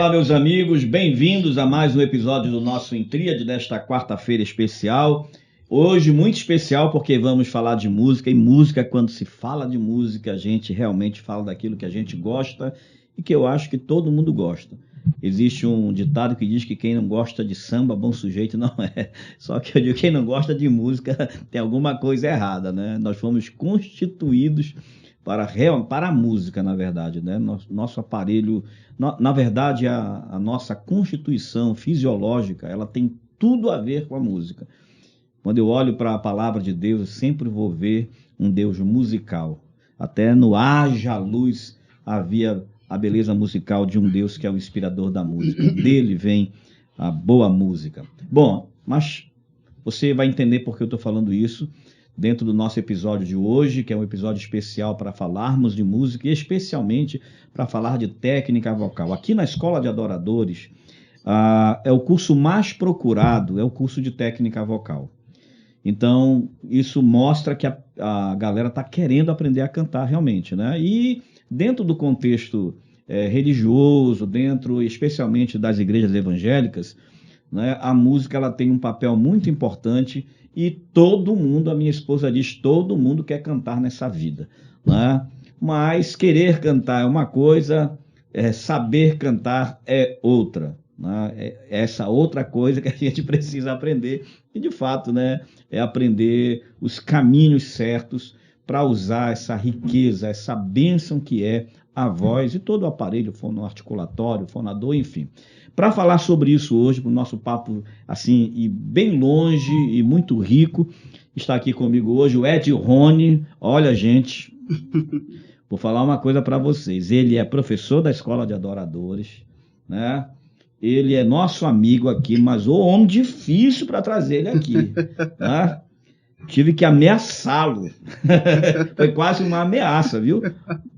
Olá, meus amigos, bem-vindos a mais um episódio do nosso Em Tríade desta quarta-feira especial. Hoje muito especial porque vamos falar de música, e música, quando se fala de música, a gente realmente fala daquilo que a gente gosta e que eu acho que todo mundo gosta. Existe um ditado que diz que quem não gosta de samba, bom sujeito não é. Só que eu digo, quem não gosta de música tem alguma coisa errada, né? Nós fomos constituídos para a música, na verdade, né? Nosso aparelho, na verdade, a nossa constituição fisiológica, ela tem tudo a ver com a música. Quando eu olho para a palavra de Deus, eu sempre vou ver um Deus musical. Até no haja luz havia a beleza musical de um Deus que é o inspirador da música. Dele vem a boa música. Bom, mas você vai entender por que eu estou falando isso dentro do nosso episódio de hoje, que é um episódio especial para falarmos de música e especialmente para falar de técnica vocal. Aqui na Escola de Adoradores, é o curso mais procurado, é o curso de técnica vocal. Então, isso mostra que a galera está querendo aprender a cantar realmente, né? E dentro do contexto religioso, dentro especialmente das igrejas evangélicas, né, a música ela tem um papel muito importante e todo mundo, a minha esposa diz, todo mundo quer cantar nessa vida, né? Mas querer cantar é uma coisa, saber cantar é outra, né? Essa outra coisa que a gente precisa aprender e de fato, né, é aprender os caminhos certos para usar essa riqueza, essa bênção que é a voz e todo o aparelho fonoarticulatório, fonador, enfim. Para falar sobre isso hoje, para o nosso papo assim, e bem longe e muito rico, está aqui comigo hoje o Ed Rony. Olha, gente, vou falar uma coisa para vocês. Ele é professor da Escola de Adoradores, né? Ele é nosso amigo aqui, mas o homem difícil para trazer ele aqui, né? Tive que ameaçá-lo. Foi quase uma ameaça, viu?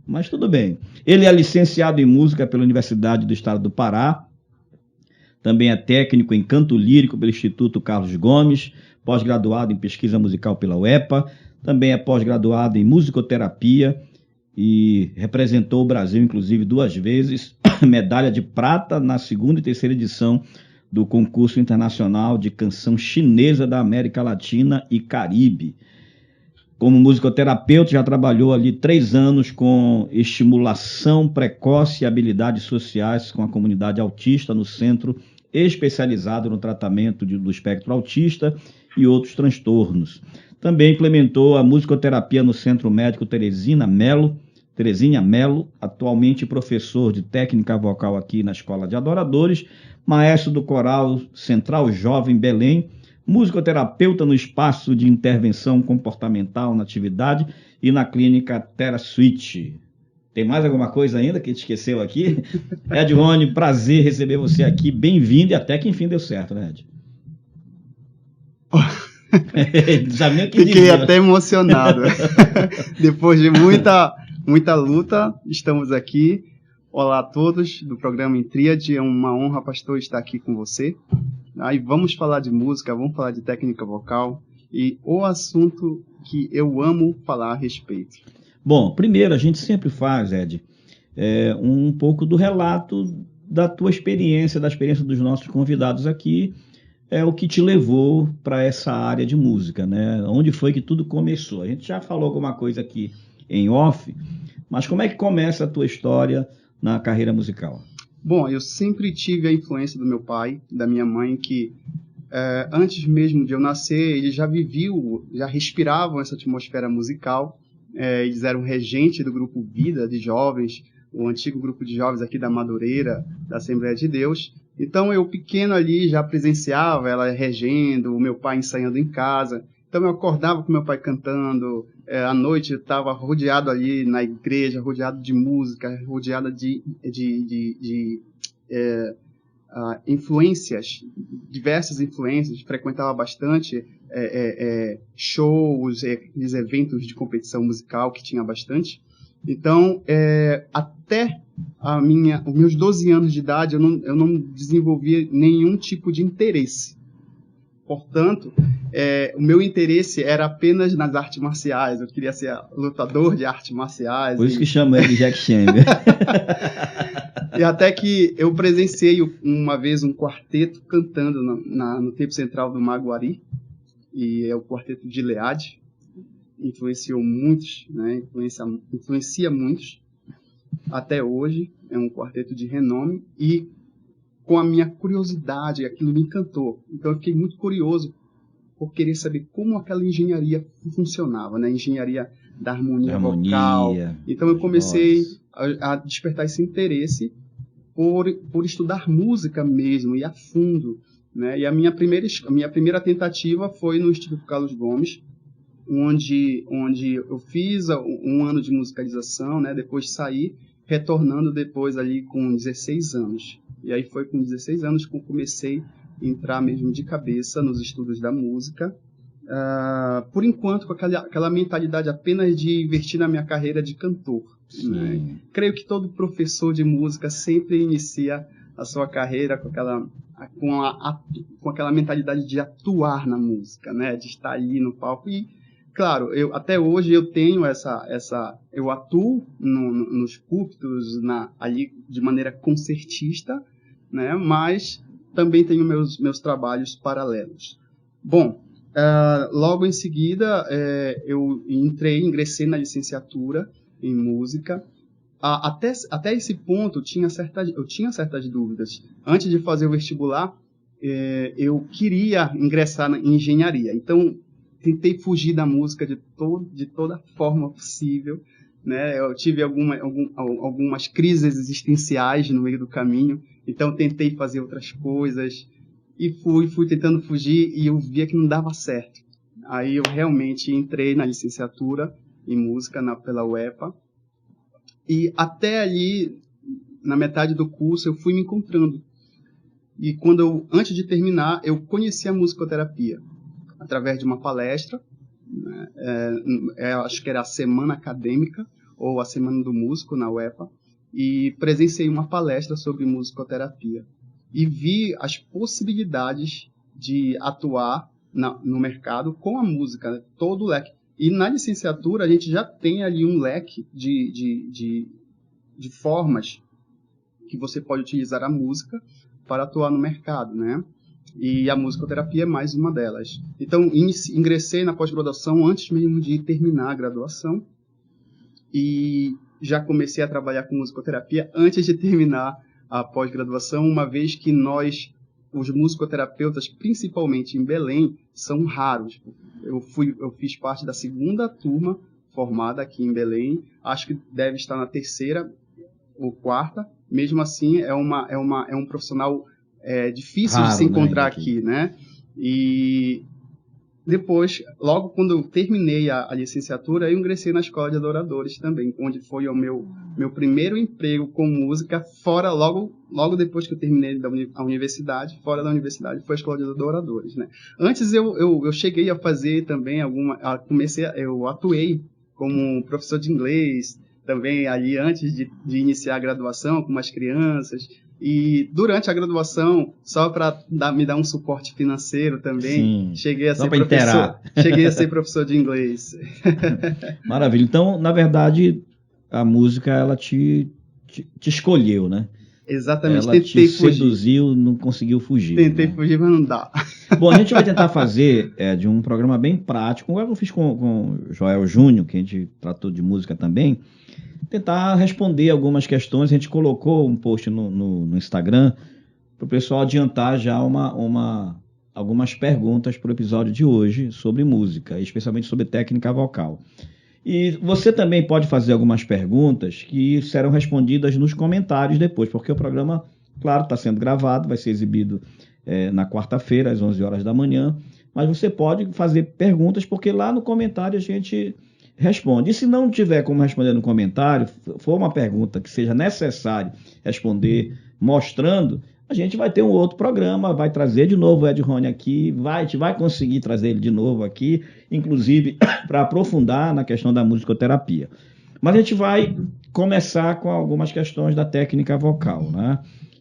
Mas tudo bem. Ele é licenciado em música pela Universidade do Estado do Pará. Também é técnico em canto lírico pelo Instituto Carlos Gomes, pós-graduado em pesquisa musical pela UEPA, também é pós-graduado em musicoterapia e representou o Brasil, inclusive, 2 vezes, medalha de prata na 2ª e 3ª edição do concurso internacional de canção chinesa da América Latina e Caribe. Como musicoterapeuta, já trabalhou ali 3 anos com estimulação precoce e habilidades sociais com a comunidade autista no centro especializado no tratamento do espectro autista e outros transtornos. Também implementou a musicoterapia no Centro Médico Terezinha Melo, atualmente professor de técnica vocal aqui na Escola de Adoradores, maestro do Coral Central Jovem Belém, musicoterapeuta no espaço de intervenção comportamental na atividade e na clínica TeraSuite. Tem mais alguma coisa ainda que te esqueceu aqui? Ed Rony, prazer receber você aqui, bem-vindo, e até que enfim deu certo, né, Ed? Fiquei até emocionado. Depois de muita luta, estamos aqui. Olá a todos do programa Em Tríade, é uma honra, pastor, estar aqui com você. Aí vamos falar de música, vamos falar de técnica vocal e o assunto que eu amo falar a respeito. Bom, primeiro a gente sempre faz, Ed, um pouco do relato da tua experiência, da experiência dos nossos convidados aqui, o que te levou para essa área de música, né? Onde foi que tudo começou? A gente já falou alguma coisa aqui em off, mas como é que começa a tua história na carreira musical? Bom, eu sempre tive a influência do meu pai, da minha mãe, que antes mesmo de eu nascer, eles já respiravam essa atmosfera musical. Eles eram regentes do grupo Vida de Jovens, o antigo grupo de jovens aqui da Madureira, da Assembleia de Deus. Então, eu pequeno ali já presenciava ela regendo, o meu pai ensaiando em casa. Então, eu acordava com meu pai cantando. À noite, eu estava rodeado ali na igreja, rodeado de música, rodeado de influências, diversas influências. Frequentava bastante shows, eventos de competição musical, que tinha bastante. Então, até os meus 12 anos de idade, eu não desenvolvia nenhum tipo de interesse. Portanto, o meu interesse era apenas nas artes marciais. Eu queria ser lutador de artes marciais. Por isso que chama ele de Jack Chan. E até que eu presenciei uma vez um quarteto cantando no Tempo Central do Maguari, e é o quarteto de Leade, influenciou muitos, né? Influencia muitos, até hoje, é um quarteto de renome, e com a minha curiosidade, aquilo me encantou. Então eu fiquei muito curioso por querer saber como aquela engenharia funcionava, né? Engenharia da harmonia vocal. Então eu comecei a despertar esse interesse por estudar música mesmo, e a fundo, né? E a minha primeira tentativa foi no Instituto Carlos Gomes, onde eu fiz um ano de musicalização, né? Depois saí, retornando depois ali com 16 anos. E aí foi com 16 anos que eu comecei a entrar mesmo de cabeça nos estudos da música, por enquanto com aquela mentalidade apenas de investir na minha carreira de cantor. Né? Creio que todo professor de música sempre inicia a sua carreira com aquela mentalidade de atuar na música, né? De estar ali no palco. E, claro, até hoje eu tenho eu atuo nos púlpitos ali de maneira concertista, né? Mas também tenho meus trabalhos paralelos. Bom, logo em seguida eu ingressei na licenciatura em música. Até esse ponto eu tinha certas dúvidas. Antes de fazer o vestibular, eu queria ingressar em engenharia. Então, tentei fugir da música de toda forma possível, né? Eu tive algumas crises existenciais no meio do caminho, então tentei fazer outras coisas e fui tentando fugir, e eu via que não dava certo. Aí eu realmente entrei na licenciatura em música pela UEPA, e até ali, na metade do curso, eu fui me encontrando. E antes de terminar, eu conheci a musicoterapia através de uma palestra, né? Acho que era a Semana Acadêmica ou a Semana do Músico na UEPA, e presenciei uma palestra sobre musicoterapia e vi as possibilidades de atuar no mercado com a música, né? Todo o leque. E na licenciatura a gente já tem ali um leque de formas que você pode utilizar a música para atuar no mercado, né? E a musicoterapia é mais uma delas. Então, ingressei na pós-graduação antes mesmo de terminar a graduação, e já comecei a trabalhar com musicoterapia antes de terminar a pós-graduação, uma vez que nós, os musicoterapeutas, principalmente em Belém, são raros. Eu fiz parte da segunda turma formada aqui em Belém, acho que deve estar na terceira ou quarta. Mesmo assim, é um profissional difícil raro, de se encontrar, né, aqui, né? E depois, logo quando eu terminei a licenciatura, eu ingressei na Escola de Adoradores também, onde foi o meu primeiro emprego com música, logo depois que eu terminei a universidade, fora da universidade, foi a Escola de Adoradores, né? Antes eu cheguei a fazer também eu atuei como professor de inglês, também ali antes de iniciar a graduação com umas crianças. E durante a graduação, só para me dar um suporte financeiro também, cheguei a ser professor de inglês. Maravilha. Então, na verdade, a música ela te escolheu, né? Exatamente. Ela te seduziu, não conseguiu fugir. Tentei fugir, mas não dá. Bom, a gente vai tentar fazer de um programa bem prático, como eu fiz com o Joel Júnior, que a gente tratou de música também, tentar responder algumas questões. A gente colocou um post no Instagram para o pessoal adiantar já algumas perguntas para o episódio de hoje sobre música, especialmente sobre técnica vocal. E você também pode fazer algumas perguntas que serão respondidas nos comentários depois, porque o programa, claro, está sendo gravado, vai ser exibido na quarta-feira, às 11 horas da manhã, mas você pode fazer perguntas, porque lá no comentário a gente responde. E se não tiver como responder no comentário, for uma pergunta que seja necessário responder mostrando, a gente vai ter um outro programa, vai trazer de novo o Ed Rony aqui, a gente vai conseguir trazer ele de novo aqui, inclusive para aprofundar na questão da musicoterapia. Mas a gente vai começar com algumas questões da técnica vocal, né?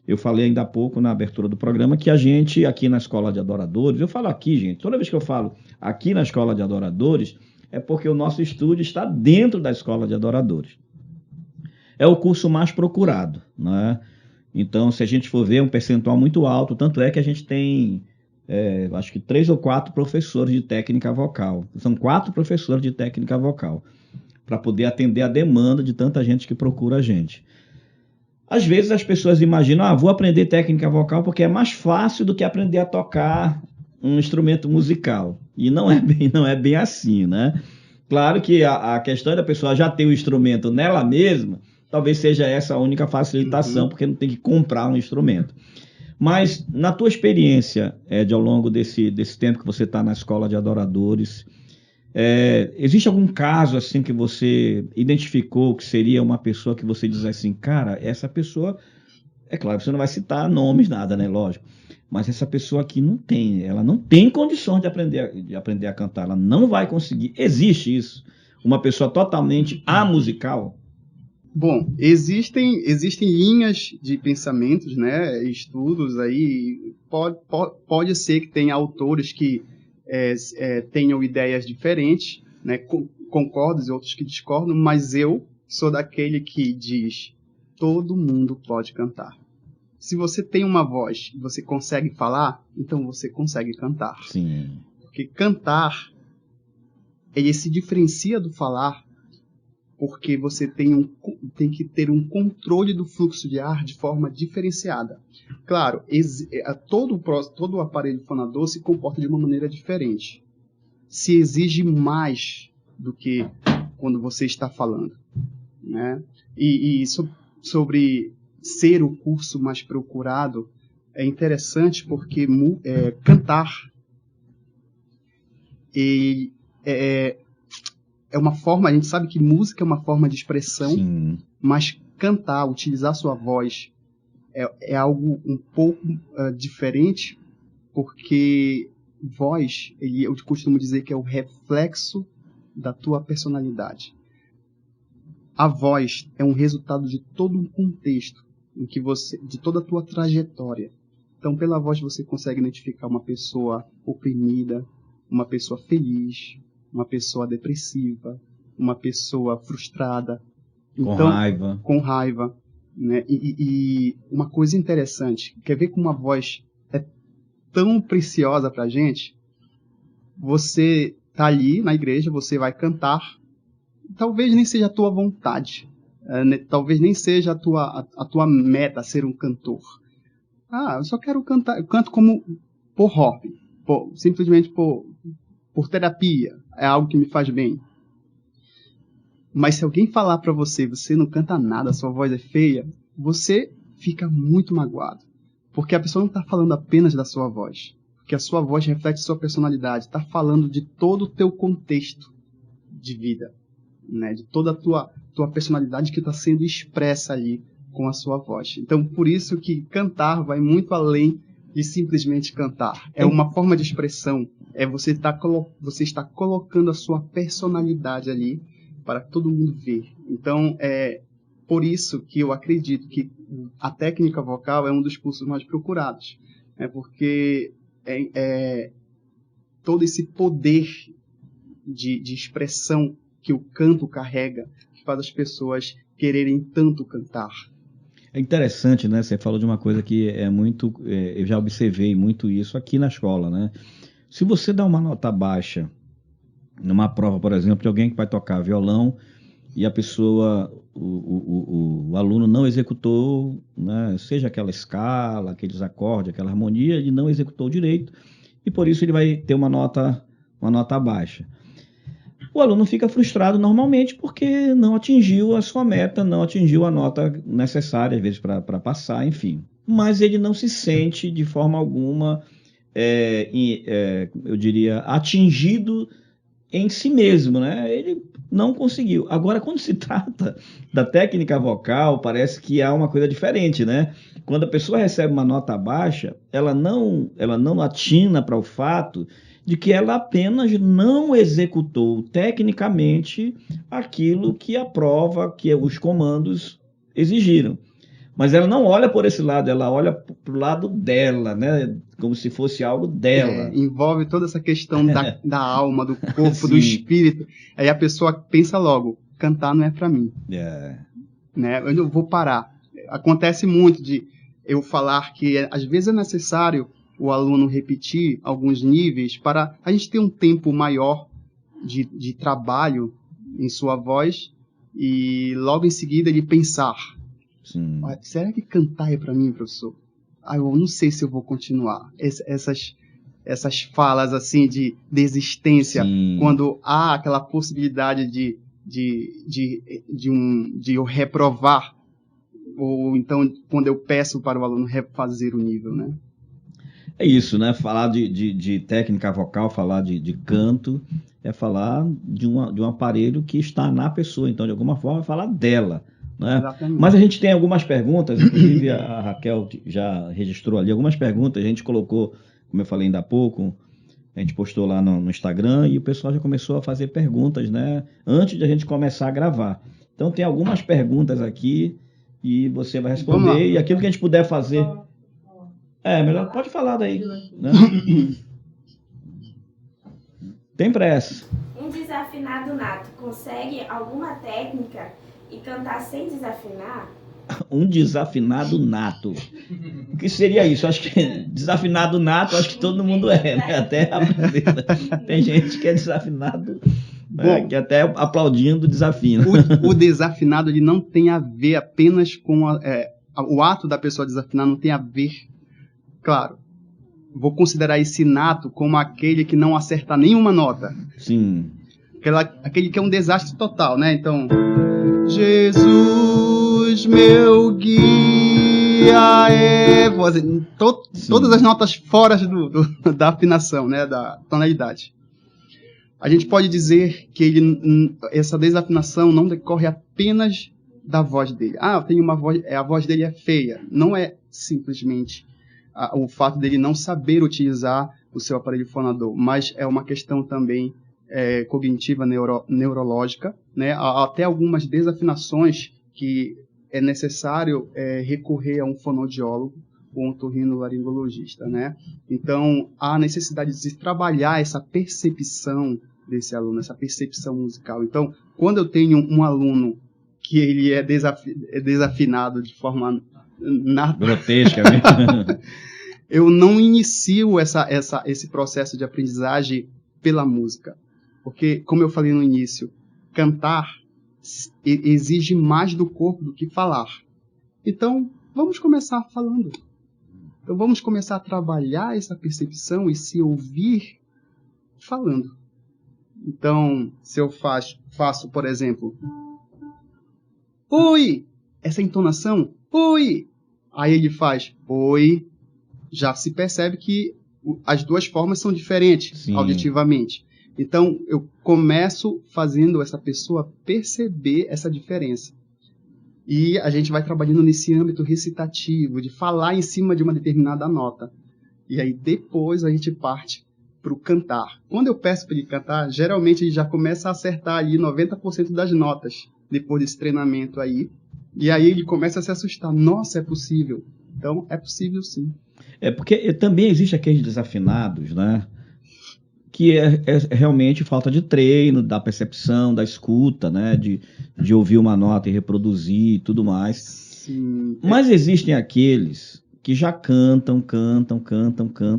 Eu falei ainda há pouco na abertura do programa que a gente aqui na Escola de Adoradores, eu falo aqui, gente, toda vez que eu falo aqui na Escola de Adoradores, é porque o nosso estúdio está dentro da Escola de Adoradores. É o curso mais procurado, né? Então, se a gente for ver, é um percentual muito alto, tanto é que a gente tem, acho que 3 ou 4 professores de técnica vocal. São 4 professores de técnica vocal, para poder atender a demanda de tanta gente que procura a gente. Às vezes as pessoas imaginam, vou aprender técnica vocal porque é mais fácil do que aprender a tocar um instrumento musical. E não é bem assim, né? Claro que a questão da pessoa já ter o instrumento nela mesma, talvez seja essa a única facilitação, porque não tem que comprar um instrumento. Mas, na tua experiência, Ed, ao longo desse tempo que você está na escola de adoradores, existe algum caso assim que você identificou que seria uma pessoa que você diz assim, cara, essa pessoa, é claro, você não vai citar nomes, nada, né? Lógico. Mas essa pessoa aqui ela não tem condições de aprender a cantar, ela não vai conseguir. Existe isso? Uma pessoa totalmente amusical? Bom, existem linhas de pensamentos, né, estudos aí, pode ser que tenha autores que tenham ideias diferentes, né, concordo e outros que discordam, mas eu sou daquele que diz, todo mundo pode cantar. Se você tem uma voz e você consegue falar, então você consegue cantar. Sim. Porque cantar, ele se diferencia do falar, porque você tem que ter um controle do fluxo de ar de forma diferenciada. Claro, todo o aparelho fonador se comporta de uma maneira diferente. Se exige mais do que quando você está falando, né? E sobre ser o curso mais procurado, é interessante porque cantar é uma forma, a gente sabe que música é uma forma de expressão, sim, mas cantar, utilizar sua voz é algo um pouco diferente, porque voz, eu costumo dizer que é o reflexo da tua personalidade. A voz é um resultado de todo um contexto, de toda a tua trajetória. Então, pela voz você consegue identificar uma pessoa oprimida, uma pessoa feliz, uma pessoa depressiva, uma pessoa frustrada. Com raiva. Né? E uma coisa interessante, quer ver como uma voz é tão preciosa pra gente? Você tá ali na igreja, você vai cantar, talvez nem seja a tua vontade, talvez nem seja a tua meta ser um cantor. Eu só quero cantar, eu canto como por hobby, simplesmente por terapia, é algo que me faz bem. Mas se alguém falar pra você não canta nada, sua voz é feia, você fica muito magoado. Porque a pessoa não está falando apenas da sua voz. Porque a sua voz reflete sua personalidade. Está falando de todo o teu contexto de vida. Né? De toda a tua personalidade que está sendo expressa ali com a sua voz. Então, por isso que cantar vai muito além de simplesmente cantar. É uma forma de expressão. Você está colocando a sua personalidade ali para todo mundo ver. Então, por isso que eu acredito que a técnica vocal é um dos cursos mais procurados. Porque todo esse poder de expressão que o canto carrega, que faz as pessoas quererem tanto cantar. É interessante, né? Você falou de uma coisa que é muito... eu já observei muito isso aqui na escola, né? Se você dá uma nota baixa numa prova, por exemplo, de alguém que vai tocar violão e a pessoa, o aluno não executou, né, seja aquela escala, aqueles acordes, aquela harmonia, ele não executou direito e por isso ele vai ter uma nota baixa. O aluno fica frustrado normalmente porque não atingiu a sua meta, não atingiu a nota necessária, às vezes, para passar, enfim. Mas ele não se sente de forma alguma, eu diria, atingido em si mesmo, né? Ele não conseguiu. Agora, quando se trata da técnica vocal, parece que há uma coisa diferente, né? Quando a pessoa recebe uma nota baixa, ela não atina para o fato de que ela apenas não executou tecnicamente aquilo que a prova, que os comandos exigiram. Mas ela não olha por esse lado, ela olha para o lado dela, né? Como se fosse algo dela. Envolve toda essa questão da alma, do corpo, do espírito. Aí a pessoa pensa logo, cantar não é para mim. Né? Eu não vou parar. Acontece muito de eu falar que às vezes é necessário o aluno repetir alguns níveis para a gente ter um tempo maior de trabalho em sua voz e logo em seguida ele pensar, será que cantar é para mim, professor? Eu não sei se eu vou continuar. Essas falas assim de desistência, quando há aquela possibilidade de eu reprovar, ou então quando eu peço para o aluno refazer o nível, né? É isso, né? Falar de técnica vocal, falar de canto, é falar de um aparelho que está na pessoa. Então, de alguma forma, é falar dela. Né? Mas a gente tem algumas perguntas, inclusive a Raquel já registrou ali algumas perguntas, a gente colocou, como eu falei ainda há pouco, a gente postou lá no Instagram e o pessoal já começou a fazer perguntas, né? Antes de a gente começar a gravar. Então, tem algumas perguntas aqui e você vai responder, e aquilo que a gente puder fazer... melhor pode falar daí. Né? Tem pressa. Um desafinado nato consegue alguma técnica e cantar sem desafinar? Um desafinado nato. O que seria isso? Acho que desafinado nato, acho que todo mundo é, né? Até a brasileira. Tem gente que é desafinado, né? Que até aplaudindo desafina. O desafinado ele não tem a ver apenas com o ato da pessoa desafinar, não tem a ver. Claro, vou considerar esse nato como aquele que não acerta nenhuma nota. Sim. Aquele que é um desastre total, né? Então, Jesus, meu guia, todas as notas fora da afinação, né? Da tonalidade. A gente pode dizer que essa desafinação não decorre apenas da voz dele. Eu tenho uma voz, a voz dele é feia. Não é simplesmente o fato dele não saber utilizar o seu aparelho fonador, mas é uma questão também cognitiva, neurológica, né? Há até algumas desafinações que é necessário recorrer a um fonoaudiólogo ou um otorrinolaringologista, né? Então, há necessidade de se trabalhar essa percepção desse aluno, essa percepção musical. Então, quando eu tenho um aluno que ele é desafinado de forma grotesca, mesmo. Eu não inicio esse processo de aprendizagem pela música. Porque, como eu falei no início, cantar exige mais do corpo do que falar. Então, vamos começar falando. Então, vamos começar a trabalhar essa percepção e se ouvir falando. Então, se eu faço, por exemplo, oi, essa entonação, oi, aí ele faz, oi, já se percebe que as duas formas são diferentes. Sim. Auditivamente. Então, eu começo fazendo essa pessoa perceber essa diferença. E a gente vai trabalhando nesse âmbito recitativo, de falar em cima de uma determinada nota. E aí, depois, a gente parte para o cantar. Quando eu peço para ele cantar, geralmente ele já começa a acertar ali 90% das notas, depois desse treinamento aí. E aí ele começa a se assustar. Nossa, é possível. Então, é possível sim. Porque também existe aqueles desafinados, né? Que é realmente falta de treino, da percepção, da escuta, né? De ouvir uma nota e reproduzir e tudo mais. Sim. Mas existem aqueles que já cantam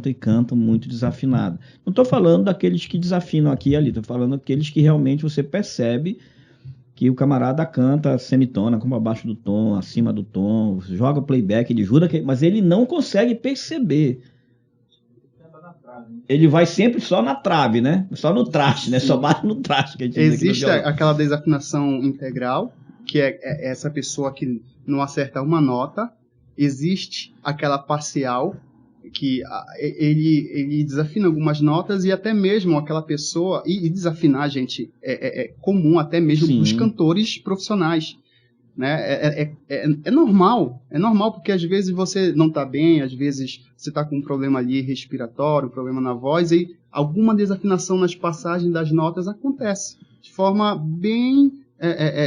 e cantam muito desafinado. Não estou falando daqueles que desafinam aqui e ali, estou falando daqueles que realmente você percebe que o camarada canta semitona, como abaixo do tom, acima do tom, joga playback, ele jura que... Mas ele não consegue perceber. Ele vai sempre só na trave, né? Só no traste, né? Só bate no traste. Que a gente existe aquela desafinação integral, que é essa pessoa que não acerta uma nota. Existe aquela parcial, que ele desafina algumas notas, e até mesmo aquela pessoa... E desafinar, gente, é comum até mesmo para os cantores profissionais. Né? É normal. É normal porque às vezes você não está bem, às vezes você está com um problema ali respiratório, um problema na voz, e alguma desafinação nas passagens das notas acontece. De forma bem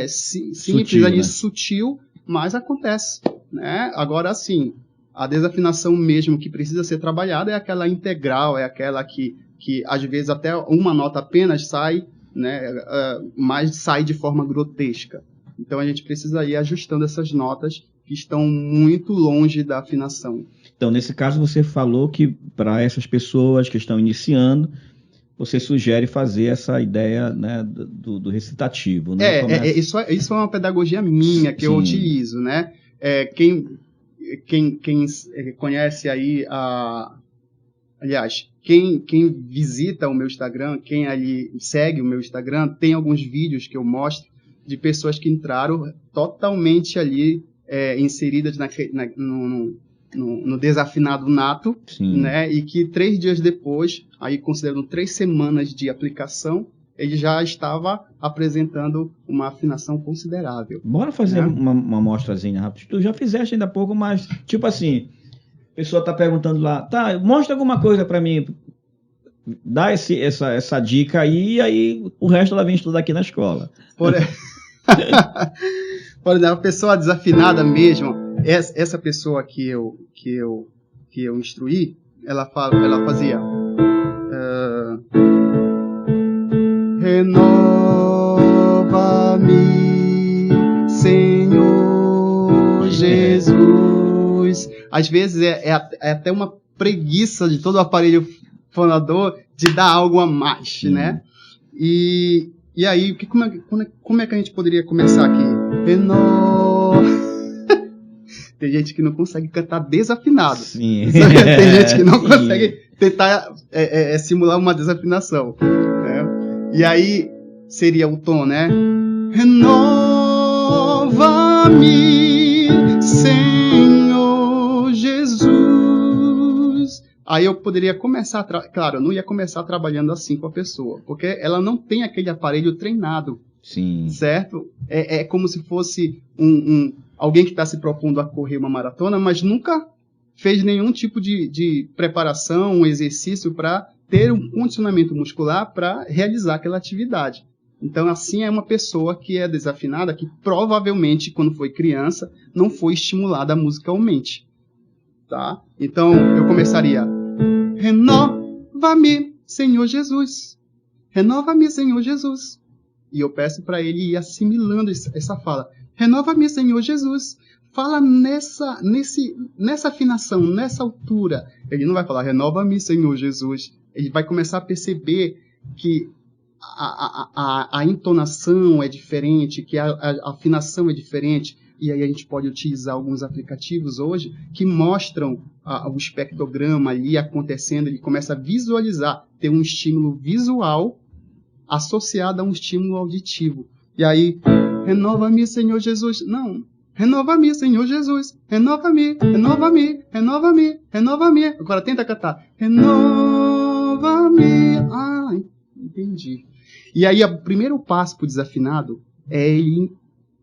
simples, sutil, ali, né? Sutil, mas acontece. Né? Agora, sim, a desafinação mesmo que precisa ser trabalhada é aquela integral, é aquela que às vezes até uma nota apenas sai, né? Mas sai de forma grotesca. Então a gente precisa ir ajustando essas notas que estão muito longe da afinação. Então, nesse caso, você falou que para essas pessoas que estão iniciando, você sugere fazer essa ideia, né, do recitativo, né? Isso é uma pedagogia minha que eu utilizo, né? Quem conhece aí aliás, quem visita o meu Instagram, quem ali segue o meu Instagram, tem alguns vídeos que eu mostro de pessoas que entraram totalmente ali inseridas no desafinado nato, né? E que 3 dias depois, aí considerando 3 semanas de aplicação, ele já estava apresentando uma afinação considerável. Bora fazer, né, uma amostrazinha rápida. Tu já fizeste ainda há pouco, mas tipo assim, a pessoa está perguntando lá, tá, mostra alguma coisa para mim, dá essa dica aí, e aí o resto ela vem estudar aqui na escola. Por exemplo, a pessoa desafinada mesmo, essa pessoa que eu instruí, ela fazia renova-me, Senhor Jesus. Às vezes é até uma preguiça de todo o aparelho fonador de dar algo a mais, né? E aí, como é que a gente poderia começar aqui? Tem gente que não consegue cantar desafinado. Sim. Tem gente que não consegue tentar simular uma desafinação. Né? E aí seria o tom, né? Renova-me, Senhor Jesus. Aí eu poderia começar, claro, eu não ia começar trabalhando assim com a pessoa, porque ela não tem aquele aparelho treinado. Sim. Certo? É como se fosse alguém que está se propondo a correr uma maratona, mas nunca fez nenhum tipo de preparação, um exercício para ter um condicionamento muscular para realizar aquela atividade. Então, assim, é uma pessoa que é desafinada, que provavelmente, quando foi criança, não foi estimulada musicalmente. Tá? Então, eu começaria: renova-me, Senhor Jesus. Renova-me, Senhor Jesus. E eu peço para ele ir assimilando essa fala. Renova-me, Senhor Jesus. Fala nessa afinação, nessa altura. Ele não vai falar, renova-me, Senhor Jesus. Ele vai começar a perceber que a entonação é diferente, que a afinação é diferente. E aí a gente pode utilizar alguns aplicativos hoje que mostram o espectrograma ali acontecendo. Ele começa a visualizar, ter um estímulo visual associado a um estímulo auditivo. E aí, renova-me, Senhor Jesus. Não, renova-me, Senhor Jesus. Renova-me, renova-me, renova-me, renova-me. Agora tenta cantar. Renova-me. Ah, entendi. E aí, o primeiro passo para o desafinado é ele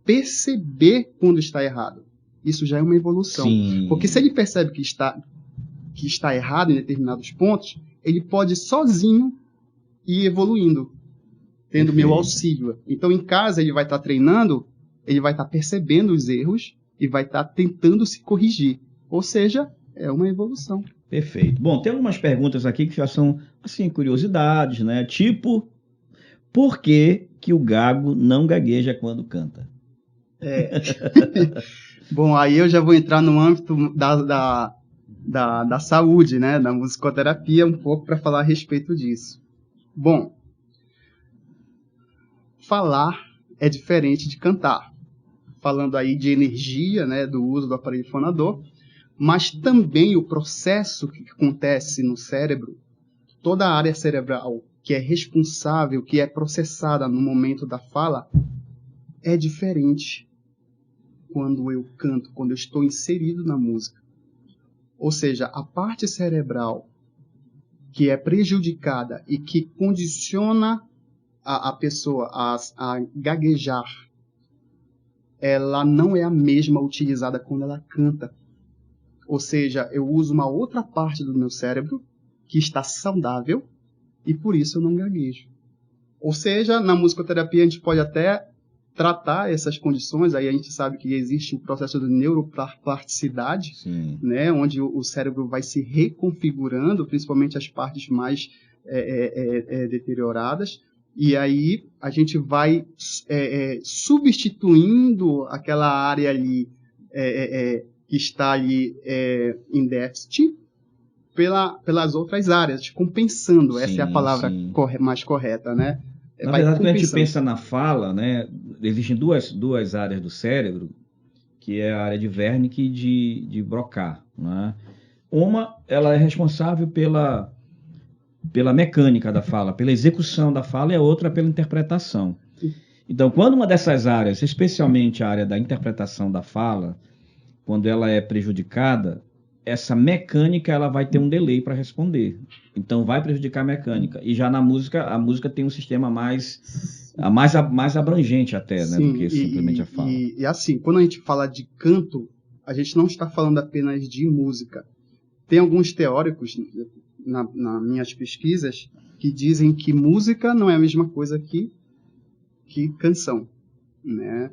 perceber quando está errado. Isso já é uma evolução. Sim. Porque se ele percebe que está errado em determinados pontos, ele pode sozinho ir evoluindo, tendo meu auxílio. Então, em casa, ele vai estar treinando, ele vai estar percebendo os erros e vai estar tentando se corrigir. Ou seja, é uma evolução. Perfeito. Bom, tem algumas perguntas aqui que já são, assim, curiosidades, né? Tipo, por que o gago não gagueja quando canta? Bom, aí eu já vou entrar no âmbito da saúde, né? Da musicoterapia, um pouco para falar a respeito disso. Bom, falar é diferente de cantar. Falando aí de energia, né, do uso do aparelho fonador, mas também o processo que acontece no cérebro, toda a área cerebral que é responsável, que é processada no momento da fala, é diferente quando eu canto, quando eu estou inserido na música. Ou seja, a parte cerebral que é prejudicada e que condiciona a pessoa a gaguejar, ela não é a mesma utilizada quando ela canta. Ou seja, eu uso uma outra parte do meu cérebro que está saudável e por isso eu não gaguejo. Ou seja, na musicoterapia a gente pode até tratar essas condições, aí a gente sabe que existe um processo de neuroplasticidade, né, onde o cérebro vai se reconfigurando, principalmente as partes mais deterioradas, e aí a gente vai substituindo aquela área ali que está ali em déficit pelas outras áreas, compensando. Essa é a palavra mais correta, né? Na verdade, quando a gente pensa na fala, né, existem duas áreas do cérebro, que é a área de Wernicke e de Broca, né? Uma, ela é responsável pela mecânica da fala, pela execução da fala, e a outra pela interpretação. Então, quando uma dessas áreas, especialmente a área da interpretação da fala, quando ela é prejudicada, essa mecânica ela vai ter um delay para responder. Então, vai prejudicar a mecânica. E já na música, a música tem um sistema mais abrangente até, né, do que simplesmente a fala. E assim, quando a gente fala de canto, a gente não está falando apenas de música. Tem alguns teóricos, nas minhas pesquisas, que dizem que música não é a mesma coisa que canção, né?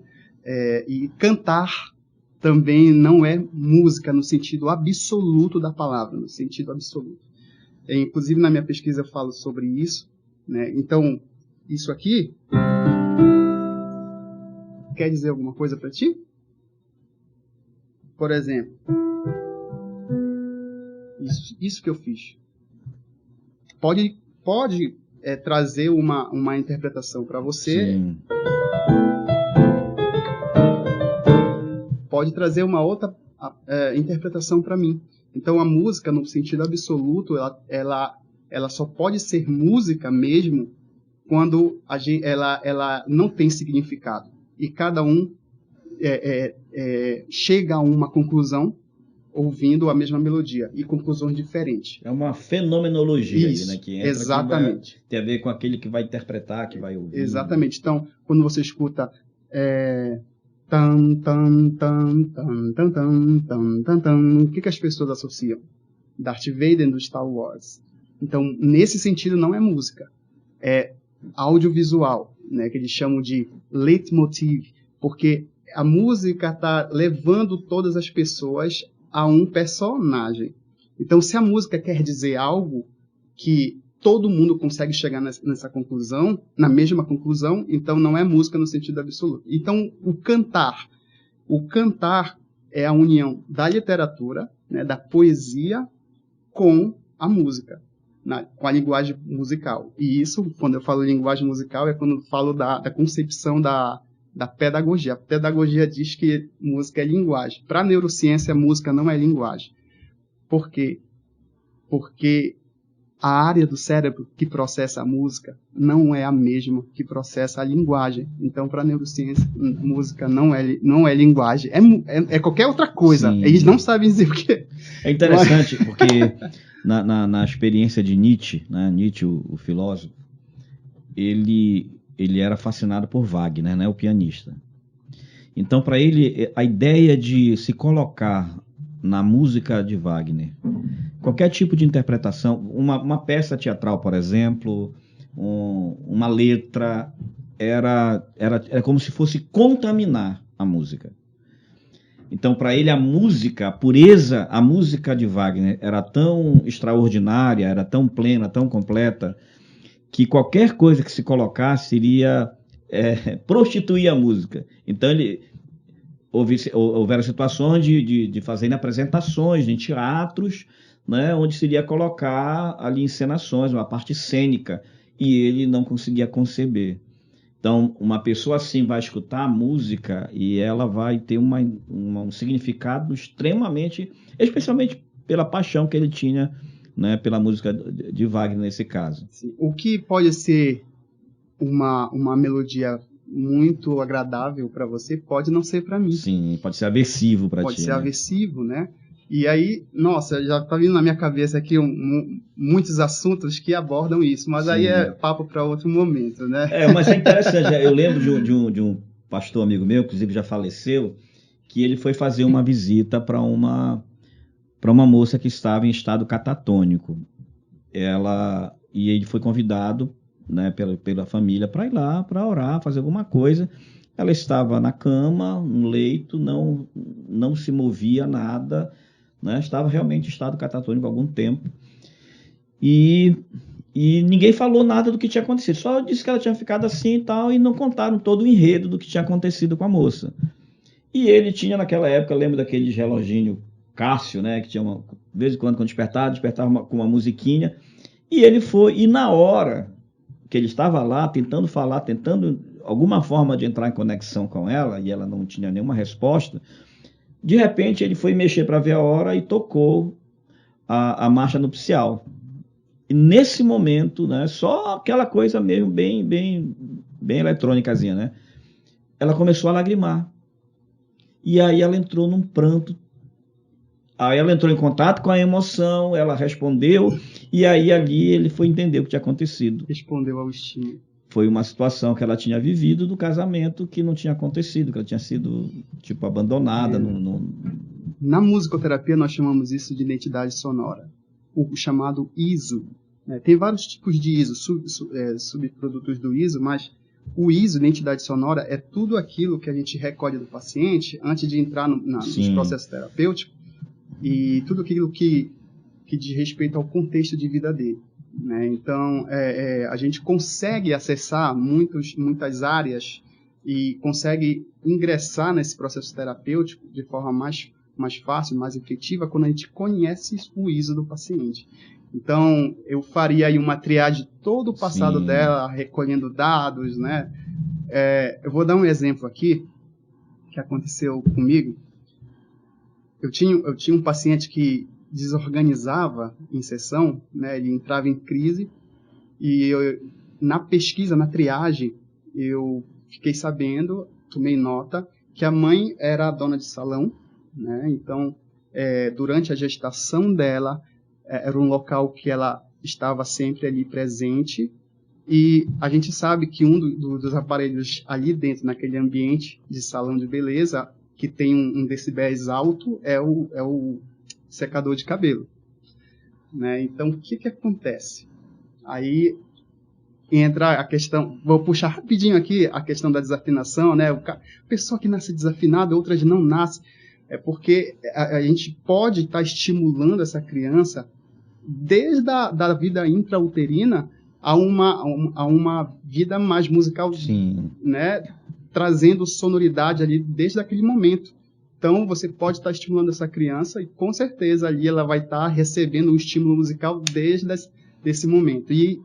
E cantar também não é música no sentido absoluto da palavra, no sentido absoluto. Inclusive, na minha pesquisa eu falo sobre isso, né? Então, isso aqui quer dizer alguma coisa para ti? Por exemplo, isso que eu fiz. Pode trazer uma interpretação para você. Sim. Pode trazer uma outra interpretação para mim. Então, a música, no sentido absoluto, ela só pode ser música mesmo quando ela não tem significado. E cada um chega a uma conclusão ouvindo a mesma melodia e conclusões diferentes. É uma fenomenologia aí, né? Que entra, exatamente. Que tem a ver com aquele que vai interpretar, que vai ouvir. Exatamente. Então, quando você escuta tan, tan, tan, tan, tan, tan, tan, tan, tan, o que as pessoas associam? Darth Vader do Star Wars. Então, nesse sentido, não é música. É audiovisual, né? Que eles chamam de leitmotiv, porque a música está levando todas as pessoas a um personagem. Então, se a música quer dizer algo que todo mundo consegue chegar nessa conclusão, na mesma conclusão, então não é música no sentido absoluto. Então, o cantar é a união da literatura, né, da poesia, com a música, com a linguagem musical. E isso, quando eu falo linguagem musical, é quando eu falo da concepção da pedagogia. A pedagogia diz que música é linguagem. Para a neurociência, música não é linguagem. Por quê? Porque a área do cérebro que processa a música não é a mesma que processa a linguagem. Então, para a neurociência, música não é linguagem. É qualquer outra coisa. Sim. Eles não sabem dizer o que. É interessante, porque na experiência de Nietzsche, né, Nietzsche, o filósofo, ele era fascinado por Wagner, né, o pianista. Então, para ele, a ideia de se colocar na música de Wagner, qualquer tipo de interpretação, uma peça teatral, por exemplo, uma letra, era como se fosse contaminar a música. Então, para ele, a música, a pureza, a música de Wagner era tão extraordinária, era tão plena, tão completa, que qualquer coisa que se colocasse iria prostituir a música. Então, houveram situações de fazerem apresentações em teatros, né, onde se iria colocar ali encenações, uma parte cênica, e ele não conseguia conceber. Então, uma pessoa assim vai escutar a música e ela vai ter um significado extremamente, especialmente pela paixão que ele tinha, né, pela música de Wagner nesse caso. Sim. O que pode ser uma melodia muito agradável para você, pode não ser para mim. Sim, pode ser aversivo para ti. Pode ser aversivo, né? E aí, nossa, já tá vindo na minha cabeça aqui muitos assuntos que abordam isso, mas sim, aí é papo para outro momento, né? Mas é interessante, eu lembro de um pastor amigo meu, inclusive já faleceu, que ele foi fazer uma visita para uma moça que estava em estado catatônico. E ele foi convidado, né, pela família para ir lá, para orar, fazer alguma coisa. Ela estava na cama, no leito, não se movia nada, né, estava realmente em estado catatônico há algum tempo. E ninguém falou nada do que tinha acontecido, só disse que ela tinha ficado assim e tal, e não contaram todo o enredo do que tinha acontecido com a moça. E ele tinha naquela época, eu lembro daqueles reloginho Cássio, né, que tinha de vez em quando despertava com uma musiquinha, e ele foi, e na hora que ele estava lá, tentando falar, tentando alguma forma de entrar em conexão com ela, e ela não tinha nenhuma resposta, de repente ele foi mexer para ver a hora e tocou a marcha nupcial. E nesse momento, né, só aquela coisa mesmo bem eletrônicazinha, né, ela começou a lagrimar. E aí ela entrou num pranto. Aí ela entrou em contato com a emoção, ela respondeu, e aí ali ele foi entender o que tinha acontecido. Respondeu ao estímulo. Foi uma situação que ela tinha vivido do casamento que não tinha acontecido, que ela tinha sido, tipo, abandonada. Na musicoterapia nós chamamos isso de identidade sonora, o chamado ISO. Tem vários tipos de ISO, subprodutos do ISO, mas o ISO, identidade sonora, é tudo aquilo que a gente recolhe do paciente antes de entrar nos processos terapêuticos, e tudo aquilo que diz respeito ao contexto de vida dele. Né? Então, a gente consegue acessar muitas áreas e consegue ingressar nesse processo terapêutico de forma mais fácil, mais efetiva, quando a gente conhece o ISO do paciente. Então, eu faria aí uma triagem de todo o passado dela, recolhendo dados, né? Eu vou dar um exemplo aqui, que aconteceu comigo. Eu tinha um paciente que desorganizava em sessão, né? Ele entrava em crise, e na pesquisa, na triagem, eu fiquei sabendo, tomei nota, que a mãe era a dona de salão, né? Então, durante a gestação dela, era um local que ela estava sempre ali presente, e a gente sabe que um dos aparelhos ali dentro, naquele ambiente de salão de beleza, que tem um decibéis alto, é o secador de cabelo. Né? Então, o que acontece? Aí entra a questão, vou puxar rapidinho aqui a questão da desafinação, né? A pessoa que nasce desafinada, outras não nasce, porque a gente pode estar estimulando essa criança desde a vida intrauterina a uma vida mais musical, né? Trazendo sonoridade ali desde aquele momento. Então, você pode estar estimulando essa criança e, com certeza, ali ela vai estar recebendo um estímulo musical desde esse momento. E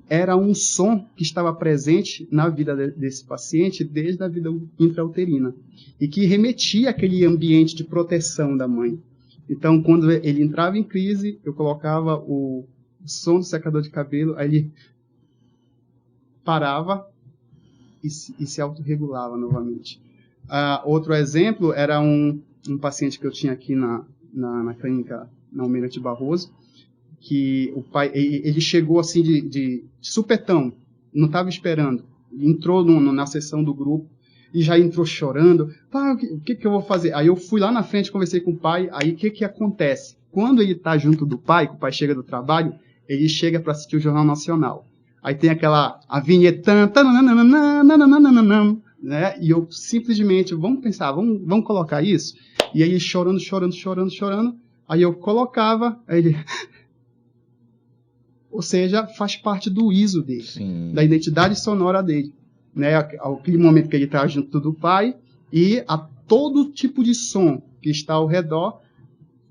era um som que estava presente na vida desse paciente desde a vida intrauterina e que remetia àquele ambiente de proteção da mãe. Então, quando ele entrava em crise, eu colocava o som do secador de cabelo, aí ele parava e se autorregulava novamente. Outro exemplo era um paciente que eu tinha aqui na clínica, na Almirante Barroso, que o pai, ele chegou assim de supetão, não estava esperando, entrou na sessão do grupo e já entrou chorando. Pai, o que eu vou fazer? Aí eu fui lá na frente, conversei com o pai, aí o que acontece? Quando ele está junto do pai, que o pai chega do trabalho, ele chega para assistir o Jornal Nacional. Aí tem a vinheta, né? E eu simplesmente, vamos pensar, vamos colocar isso? E aí chorando. Aí eu colocava, aí ele... Ou seja, faz parte do ISO dele, da identidade sonora dele. Né? Aquele momento que ele está junto do pai, e a todo tipo de som que está ao redor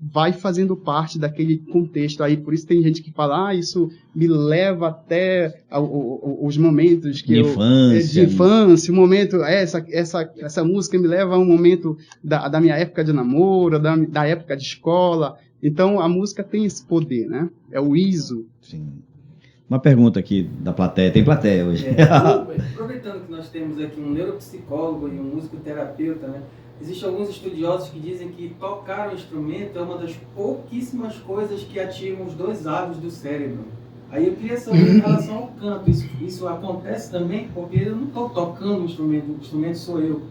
vai fazendo parte daquele contexto aí. Por isso tem gente que fala, isso me leva até os momentos que de infância, o momento, essa música me leva a um momento da minha época de namoro, da época de escola. Então a música tem esse poder, né? É o ISO. Sim. Uma pergunta aqui da plateia, tem plateia hoje. Aproveitando que nós temos aqui um neuropsicólogo e um musicoterapeuta, né? Existem alguns estudiosos que dizem que tocar o instrumento é uma das pouquíssimas coisas que ativam os dois lados do cérebro. Aí eu queria saber em relação ao canto, isso acontece também? Porque eu não estou tocando o instrumento sou eu.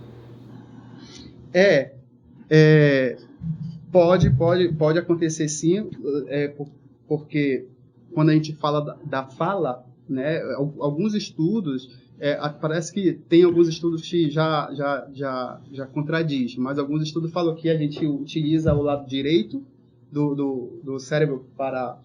Pode acontecer sim, porque quando a gente fala da fala, né, alguns estudos, parece que tem alguns estudos que já contradiz, mas alguns estudos falam que a gente utiliza o lado direito do cérebro para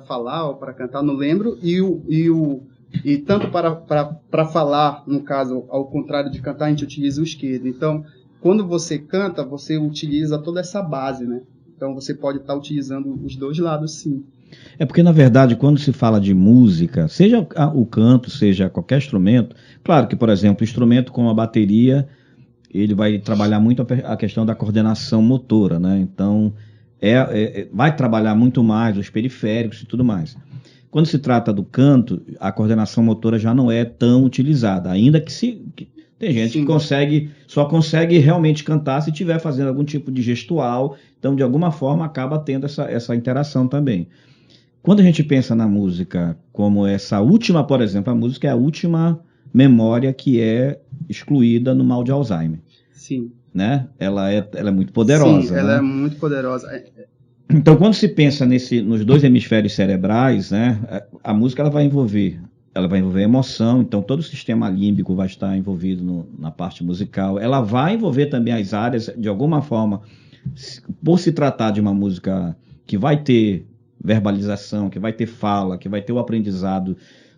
falar ou para cantar, não lembro, e tanto para falar, no caso, ao contrário de cantar, a gente utiliza o esquerdo. Então, quando você canta, você utiliza toda essa base, né? Então você pode estar utilizando os dois lados, sim. É porque, na verdade, quando se fala de música, seja o canto, seja qualquer instrumento, claro que, por exemplo, instrumento como a bateria, ele vai trabalhar muito a questão da coordenação motora, né? Então, vai trabalhar muito mais os periféricos e tudo mais. Quando se trata do canto, a coordenação motora já não é tão utilizada, ainda que tem gente Sim. que só consegue realmente cantar se estiver fazendo algum tipo de gestual, então, de alguma forma, acaba tendo essa interação também. Quando a gente pensa na música como essa última, por exemplo, a música é a última memória que é excluída no mal de Alzheimer. Sim. Né? Ela é muito poderosa. Sim, ela né? é muito poderosa. Então, quando se pensa nos dois hemisférios cerebrais, né, a música ela vai envolver emoção, então todo o sistema límbico vai estar envolvido na parte musical. Ela vai envolver também as áreas, de alguma forma, por se tratar de uma música que vai ter verbalização, que vai ter fala, que vai ter o aprendizado,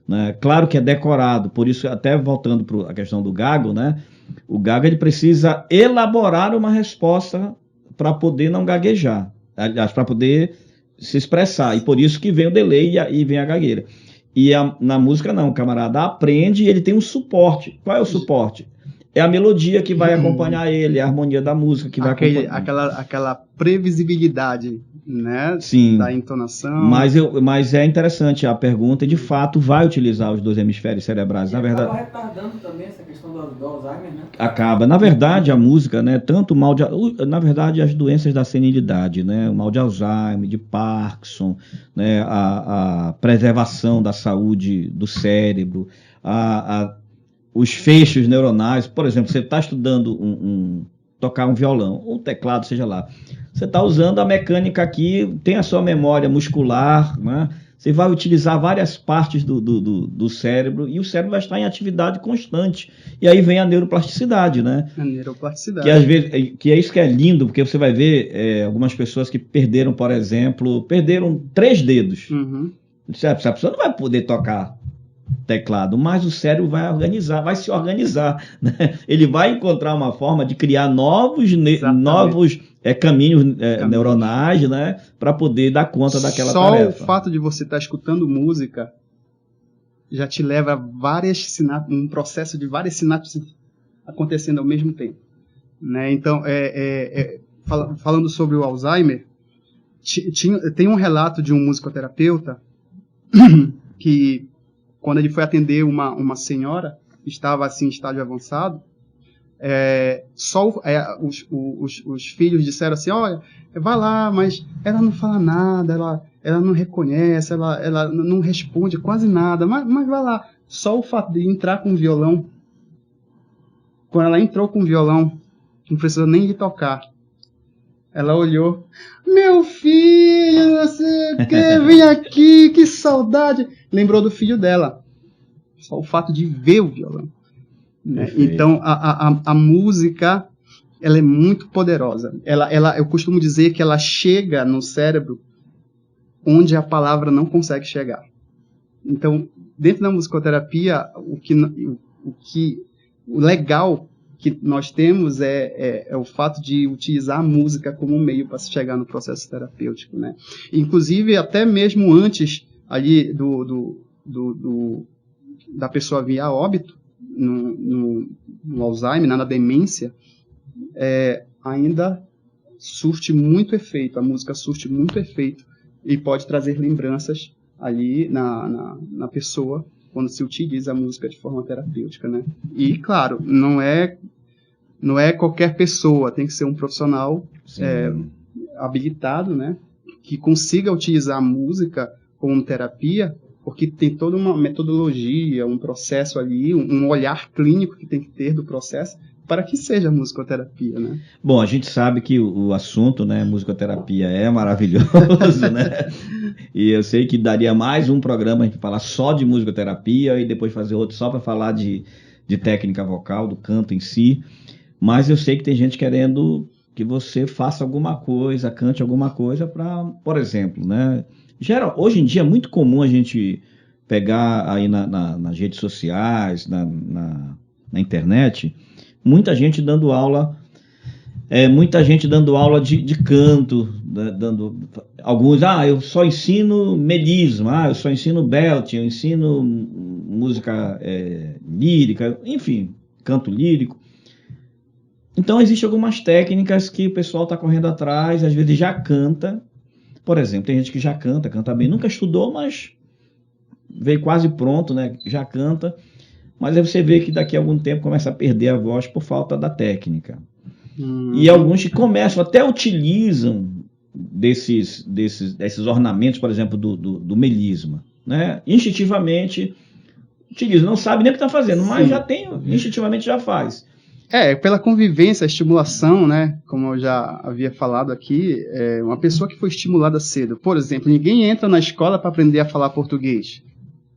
né? Claro que é decorado, por isso, até voltando para a questão do gago, né? O gago ele precisa elaborar uma resposta para poder não gaguejar, aliás, para poder se expressar, e por isso que vem o delay e vem a gagueira. E na música não, o camarada aprende e ele tem um suporte. Qual é o suporte? É a melodia que vai acompanhar ele, é a harmonia da música que vai acompanhar. Aquela previsibilidade, né? Sim. Da entonação. Mas é interessante a pergunta e, de fato, vai utilizar os dois hemisférios cerebrais. E na verdade, acaba retardando também essa questão do Alzheimer, né? Acaba. Na verdade, a música, né? Tanto o mal de... Na verdade, as doenças da senilidade, né? O mal de Alzheimer, de Parkinson, né? A preservação da saúde do cérebro, os feixes neuronais. Por exemplo, você está estudando tocar um violão, ou teclado, seja lá. Você está usando a mecânica aqui, tem a sua memória muscular, né? Você vai utilizar várias partes do cérebro e o cérebro vai estar em atividade constante. E aí vem a neuroplasticidade, né? A neuroplasticidade. Que às vezes, que é isso que é lindo, porque você vai ver algumas pessoas que perderam, por exemplo, 3 dedos. Uhum. A pessoa não vai poder tocar teclado, mas o cérebro vai se organizar, né? Ele vai encontrar uma forma de criar novos caminhos neuronais, né, para poder dar conta daquela tarefa. Só o fato de você estar escutando música já te leva a um processo de várias sinapses acontecendo ao mesmo tempo, né? Então, falando sobre o Alzheimer, tem um relato de um musicoterapeuta que, quando ele foi atender uma senhora que estava assim, em estágio avançado, os filhos disseram assim: olha, vai lá, mas ela não fala nada, ela não reconhece, ela não responde quase nada, mas vai lá. Só o fato de entrar com o violão, quando ela entrou com o violão, não precisa nem de tocar. Ela olhou: meu filho, você vem aqui, que saudade. Lembrou do filho dela. Só o fato de ver o violão. Né? Então, a música, ela é muito poderosa. Eu costumo dizer que ela chega no cérebro onde a palavra não consegue chegar. Então, dentro da musicoterapia, o legal que nós temos é o fato de utilizar a música como meio para se chegar no processo terapêutico, né? Inclusive, até mesmo antes ali da pessoa vir a óbito, no Alzheimer, na demência, ainda surte muito efeito, a música surte muito efeito e pode trazer lembranças ali na pessoa quando se utiliza a música de forma terapêutica, né? E, claro, não é qualquer pessoa, tem que ser um profissional habilitado, né? Que consiga utilizar a música como terapia, porque tem toda uma metodologia, um processo ali, um olhar clínico que tem que ter do processo para que seja musicoterapia, né? Bom, a gente sabe que o assunto, né, musicoterapia é maravilhoso, né? E eu sei que daria mais um programa para falar só de musicoterapia e depois fazer outro só para falar de técnica vocal, do canto em si. Mas eu sei que tem gente querendo que você faça alguma coisa, cante alguma coisa para, por exemplo, né? Hoje em dia é muito comum a gente pegar aí nas redes sociais, na internet, muita gente dando aula muita gente dando aula de canto, alguns, eu só ensino melisma, eu só ensino belt, eu ensino música lírica, enfim, canto lírico. Então existem algumas técnicas que o pessoal está correndo atrás, às vezes já canta. Por exemplo, tem gente que já canta bem, nunca estudou, mas veio quase pronto, né? Já canta, mas aí você vê que daqui a algum tempo começa a perder a voz por falta da técnica. E alguns que começam, até utilizam desses ornamentos, por exemplo, do melisma, né? Instintivamente utilizam, não sabe nem o que está fazendo, mas já tem, instintivamente já faz. Pela convivência, a estimulação, né? Como eu já havia falado aqui, uma pessoa que foi estimulada cedo. Por exemplo, ninguém entra na escola para aprender a falar português.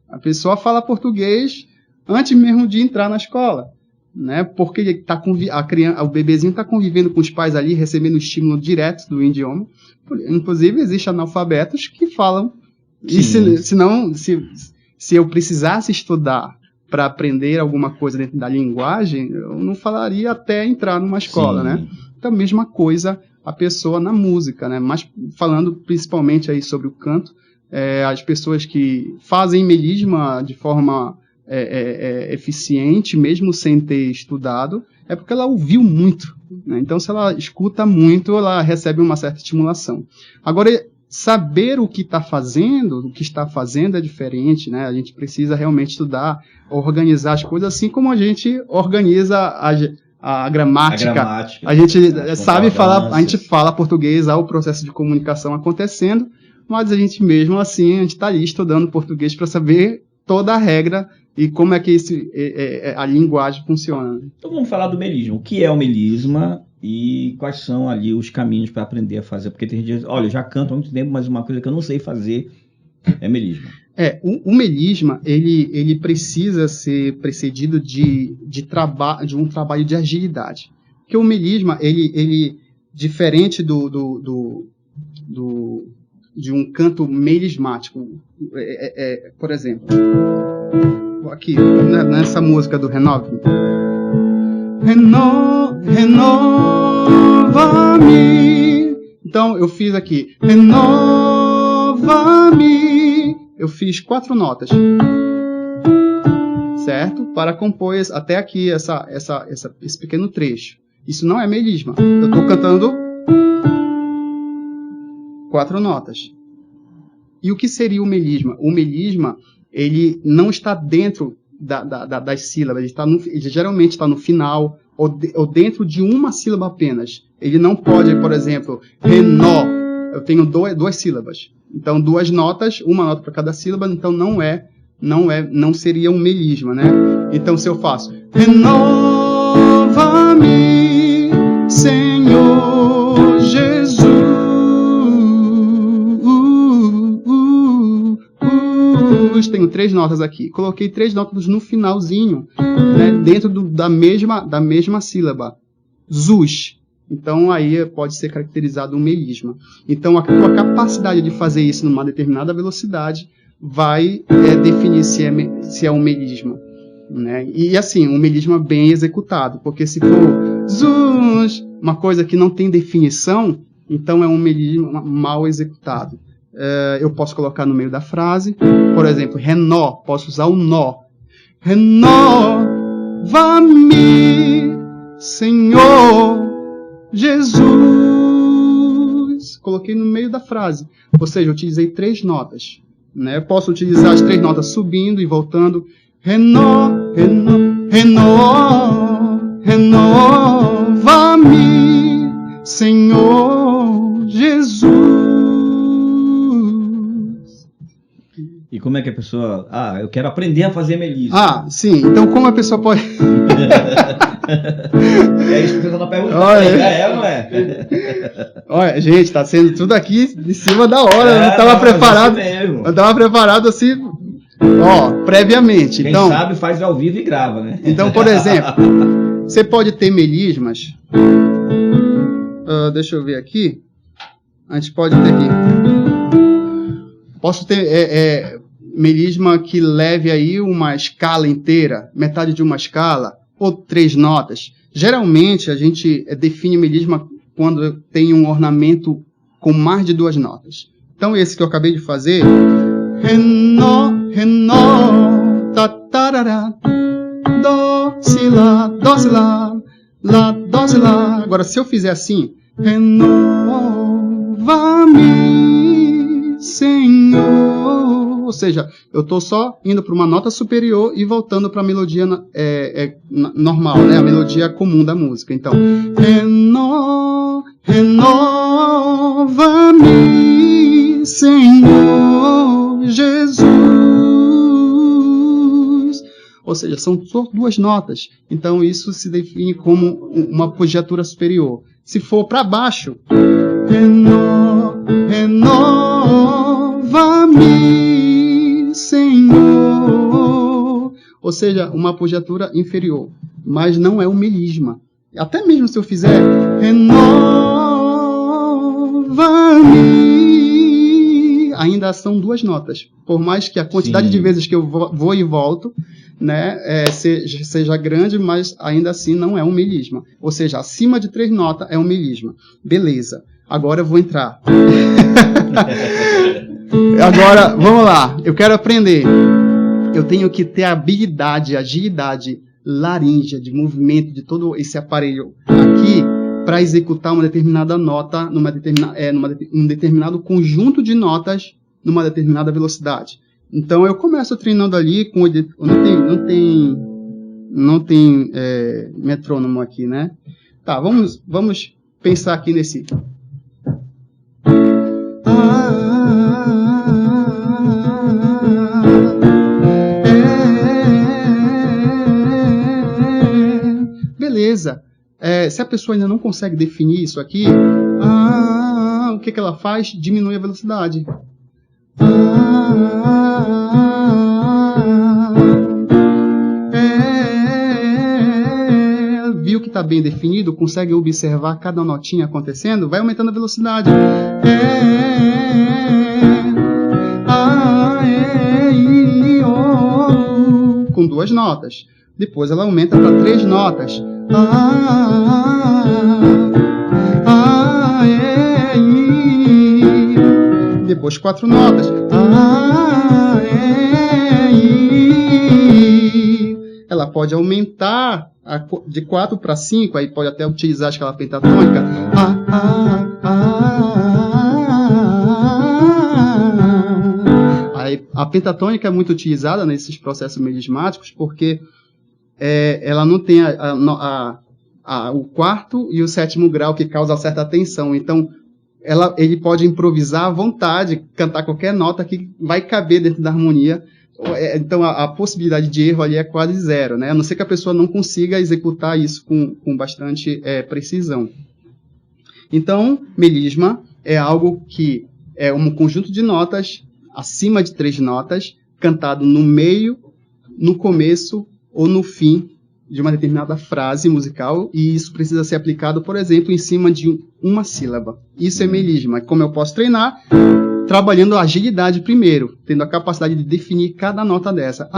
A pessoa fala português antes mesmo de entrar na escola, né? Porque o bebezinho está convivendo com os pais ali, recebendo estímulo direto do idioma. Inclusive, existem analfabetos que falam. E se eu precisasse estudar para aprender alguma coisa dentro da linguagem, eu não falaria até entrar numa escola, né? Então, a mesma coisa a pessoa na música, né? Mas falando principalmente aí sobre o canto, as pessoas que fazem melisma de forma eficiente, mesmo sem ter estudado, é porque ela ouviu muito, né? Então, se ela escuta muito, ela recebe uma certa estimulação. Agora, saber o que está fazendo é diferente, né? A gente precisa realmente estudar, organizar as coisas, assim como a gente organiza a gramática. A gente sabe falar, a gente fala português, há o processo de comunicação acontecendo, mas a gente mesmo assim, a gente está ali estudando português para saber toda a regra e como é que a linguagem funciona. Então vamos falar do melisma. O que é o melisma e quais são ali os caminhos para aprender a fazer? Porque tem gente que diz, olha, eu já canto há muito tempo, mas uma coisa que eu não sei fazer é melisma. O melisma, ele precisa ser precedido de um trabalho de agilidade. Porque o melisma, ele diferente de um canto melismático, por exemplo, aqui, nessa música do Renove-me. Renova-me. Então, eu fiz aqui, renova-me. Eu fiz 4 notas, certo? Para compor até aqui esse pequeno trecho. Isso não é melisma. Eu estou cantando 4 notas. E o que seria o melisma? O melisma, ele não está dentro das sílabas. Ele geralmente está no final ou dentro de uma sílaba apenas. Ele não pode, por exemplo, renó. Eu tenho 2 sílabas. Então, 2 notas, uma nota para cada sílaba, então não seria um melisma, né? Então, se eu faço renova-me, Senhor Jesus, tenho 3 notas aqui. Coloquei 3 notas no finalzinho, né, dentro da mesma sílaba. Zus. Então, aí pode ser caracterizado um melisma. Então, a tua capacidade de fazer isso numa determinada velocidade vai definir se é um melisma, né? E, assim, um melisma bem executado. Porque se for zus, uma coisa que não tem definição, então é um melisma mal executado. Eu posso colocar no meio da frase. Por exemplo, renó. Posso usar o nó. Renova-me, Senhor Jesus. Coloquei no meio da frase. Ou seja, eu utilizei 3 notas, né? Eu posso utilizar as 3 notas subindo e voltando. Renova-me, Senhor Jesus. E como é que a pessoa... eu quero aprender a fazer melisma. Sim. Então, como a pessoa pode... É isso que a pessoa está perguntando. Olha, ou não é? Olha, gente, tá sendo tudo aqui em cima da hora. Eu não estava preparado. Eu estava preparado assim, previamente. Quem sabe faz ao vivo e grava, né? Então, por exemplo, você pode ter melismas. Deixa eu ver aqui. A gente pode ter aqui. Posso ter melisma que leve aí uma escala inteira, metade de uma escala, ou 3 notas? Geralmente, a gente define melisma quando tem um ornamento com mais de 2 notas. Então, esse que eu acabei de fazer, Ré, Nó, Tá, tarará, Dó, Si, Lá, Dó, Si, Lá, Dó, Si, Lá. Agora, se eu fizer assim, renova-me, Senhor. Ou seja, eu estou só indo para uma nota superior e voltando para a melodia normal, né? A melodia comum da música. Então, renova-me, Senhor Jesus. Ou seja, são só 2 notas. Então, isso se define como uma apogiatura superior. Se for para baixo, renova-me, Senhor. Ou seja, uma apogiatura inferior. Mas não é um melisma. Até mesmo se eu fizer renova-me, ainda são 2 notas. Por mais que a quantidade de vezes que eu vou e volto, né, seja grande, mas ainda assim não é um melisma. Ou seja, acima de 3 notas é um melisma. Beleza. Agora eu vou entrar. Agora, vamos lá. Eu quero aprender. Eu tenho que ter a habilidade, agilidade laríngea, de movimento de todo esse aparelho aqui, para executar uma determinada nota, num determinado conjunto de notas, numa determinada velocidade. Então, eu começo treinando ali com... Não tem metrônomo aqui, né? Tá, vamos pensar aqui nesse... Beleza. Se a pessoa ainda não consegue definir isso aqui, o que ela faz? Diminui a velocidade. Viu que está bem definido? Consegue observar cada notinha acontecendo? Vai aumentando a velocidade. Com 2 notas. Depois ela aumenta para 3 notas. Depois 4 notas. Ela pode aumentar de 4 para 5, aí pode até utilizar a escala pentatônica. A pentatônica é muito utilizada nesses processos melismáticos porque ela não tem o 4º e o 7º grau que causa certa tensão. Então, ele pode improvisar à vontade, cantar qualquer nota que vai caber dentro da harmonia. Então, a possibilidade de erro ali é quase zero, né? A não ser que a pessoa não consiga executar isso com bastante precisão. Então, melisma é algo que é um conjunto de notas acima de 3 notas, cantado no meio, no começo ou no fim de uma determinada frase musical, e isso precisa ser aplicado, por exemplo, em cima de uma sílaba. Isso é melisma. Como eu posso treinar? Trabalhando a agilidade primeiro, tendo a capacidade de definir cada nota dessa.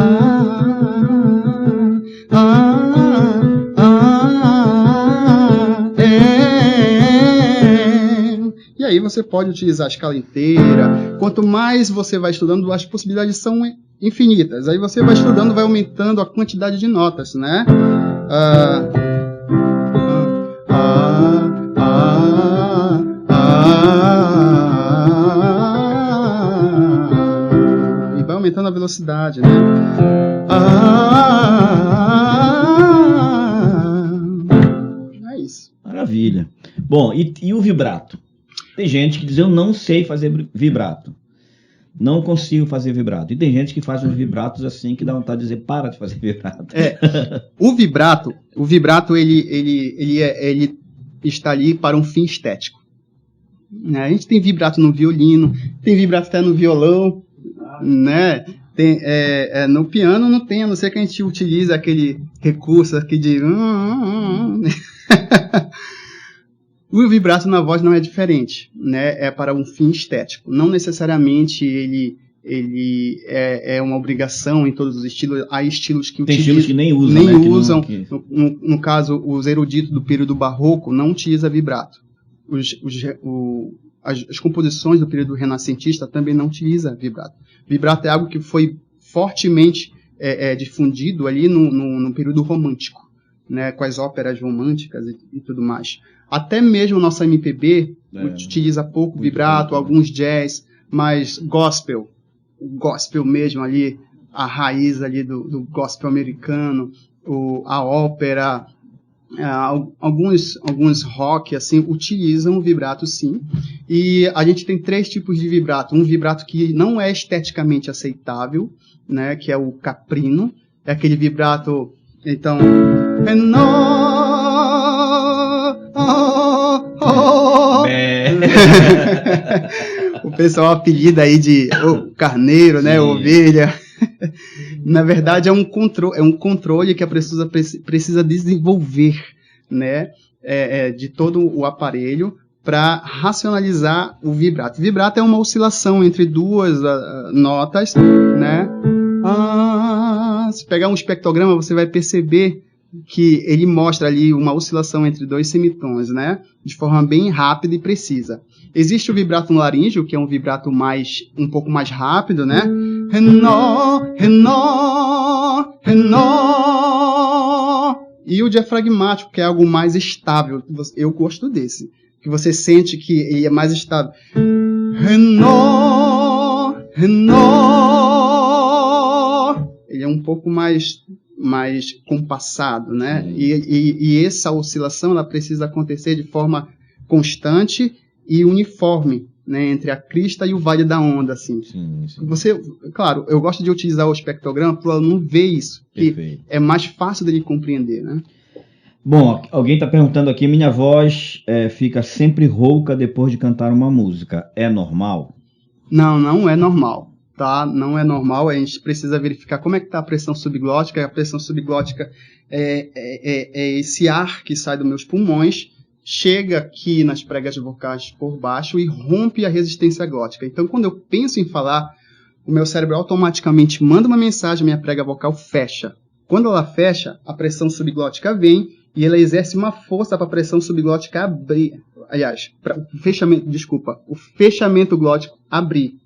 E aí você pode utilizar a escala inteira. Quanto mais você vai estudando, as possibilidades são infinitas. Aí você vai estudando, vai aumentando a quantidade de notas, né? E vai aumentando a velocidade, né? É isso. Maravilha. Bom, e o vibrato? Tem gente que diz, eu não sei fazer vibrato. Não consigo fazer vibrato. E tem gente que faz uns vibratos assim que dá vontade de dizer, para de fazer vibrato. O vibrato ele está ali para um fim estético. A gente tem vibrato no violino, tem vibrato até no violão, né? No piano não tem, a não ser que a gente utilize aquele recurso aqui de... O vibrato na voz não é diferente, né? É para um fim estético. Não necessariamente ele ele é uma obrigação em todos os estilos. Há estilos que Tem estilos que nem usam. Nem né? usam. Que não, que... No caso, os eruditos do período barroco não utilizam vibrato. As composições do período renascentista também não utilizam vibrato. Vibrato é algo que foi fortemente difundido ali no período romântico, né, com as óperas românticas e tudo mais. Até mesmo nossa MPB utiliza pouco vibrato, alguns jazz, mas gospel mesmo ali, a raiz ali do gospel americano, a ópera, alguns rock assim utilizam o vibrato, sim. E a gente tem 3 tipos de vibrato. Um vibrato que não é esteticamente aceitável, né, que é o caprino, é aquele vibrato, então, o pessoal apelida aí de carneiro, né, ovelha. Na verdade é um controle que a pessoa precisa desenvolver, né, de todo o aparelho para racionalizar o vibrato. Vibrato é uma oscilação entre 2 notas, né? Se pegar um espectrograma, você vai perceber que ele mostra ali uma oscilação entre 2 semitons, né? De forma bem rápida e precisa. Existe o vibrato no laríngeo, que é um vibrato um pouco mais rápido, né? Renó, renó, renó. E o diafragmático, que é algo mais estável. Eu gosto desse. Que você sente que ele é mais estável. Renó, renó. Ele é um pouco mais compassado, né? E essa oscilação ela precisa acontecer de forma constante e uniforme, né? Entre a crista e o vale da onda, assim. Sim. Claro, eu gosto de utilizar o espectrograma para o aluno ver isso, que é mais fácil dele compreender, né? Bom, alguém está perguntando aqui, minha voz fica sempre rouca depois de cantar uma música. É normal? Não é normal. Tá? Não é normal, a gente precisa verificar como é que está a pressão subglótica. A pressão subglótica é esse ar que sai dos meus pulmões, chega aqui nas pregas vocais por baixo e rompe a resistência glótica. Então, quando eu penso em falar, o meu cérebro automaticamente manda uma mensagem, minha prega vocal fecha. Quando ela fecha, a pressão subglótica vem e ela exerce uma força para a pressão subglótica abrir. Aliás, o fechamento glótico abrir.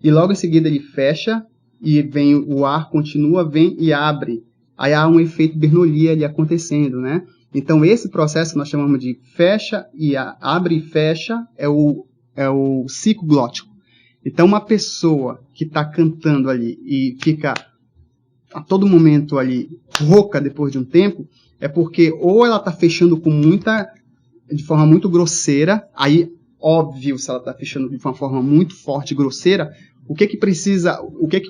E logo em seguida ele fecha, e vem o ar, continua, vem e abre. Aí há um efeito Bernoulli ali acontecendo, né? Então esse processo nós chamamos de fecha e abre e fecha, é o ciclo glótico. Então uma pessoa que está cantando ali e fica a todo momento ali rouca depois de um tempo, é porque ou ela está fechando de forma muito grosseira, aí óbvio, se ela está fechando de uma forma muito forte e grosseira, o que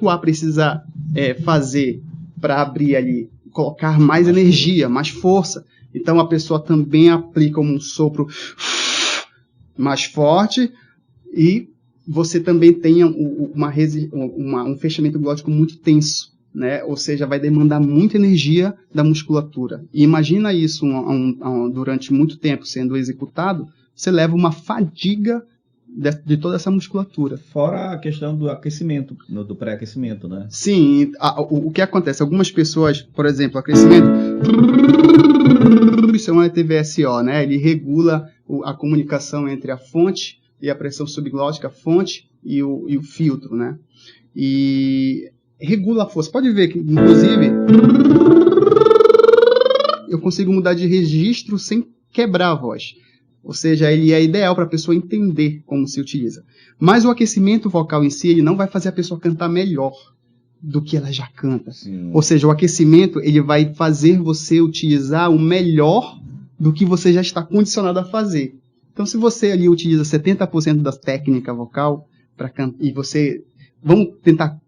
o ar precisa fazer para abrir ali? Colocar mais energia, mais força. Então a pessoa também aplica um sopro mais forte e você também tem um fechamento glótico muito tenso, né? Ou seja, vai demandar muita energia da musculatura. E imagina isso durante muito tempo sendo executado, você leva uma fadiga de toda essa musculatura. Fora a questão do aquecimento, do pré-aquecimento, né? Sim, o que acontece? Algumas pessoas, por exemplo, aquecimento, isso é um TVSO, né? Ele regula a comunicação entre a fonte e a pressão subglótica, a fonte e o filtro, né? E regula a força. Pode ver que, inclusive, eu consigo mudar de registro sem quebrar a voz. Ou seja, ele é ideal para a pessoa entender como se utiliza. Mas o aquecimento vocal em si, ele não vai fazer a pessoa cantar melhor do que ela já canta. Sim. Ou seja, o aquecimento, ele vai fazer você utilizar o melhor do que você já está condicionado a fazer. Então, se você ali utiliza 70% da técnica vocal para cantar, e você... Vamos tentar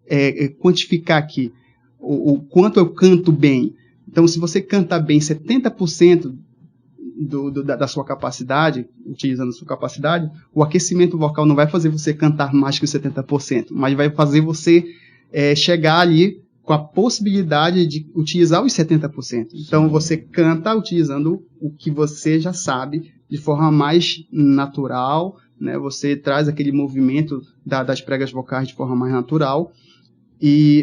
quantificar aqui o quanto eu canto bem. Então, se você canta bem 70% da sua capacidade, utilizando a sua capacidade, o aquecimento vocal não vai fazer você cantar mais que os 70%, mas vai fazer você chegar ali com a possibilidade de utilizar os 70%. Então, sim, você canta utilizando o que você já sabe de forma mais natural, né? Você traz aquele movimento das pregas vocais de forma mais natural,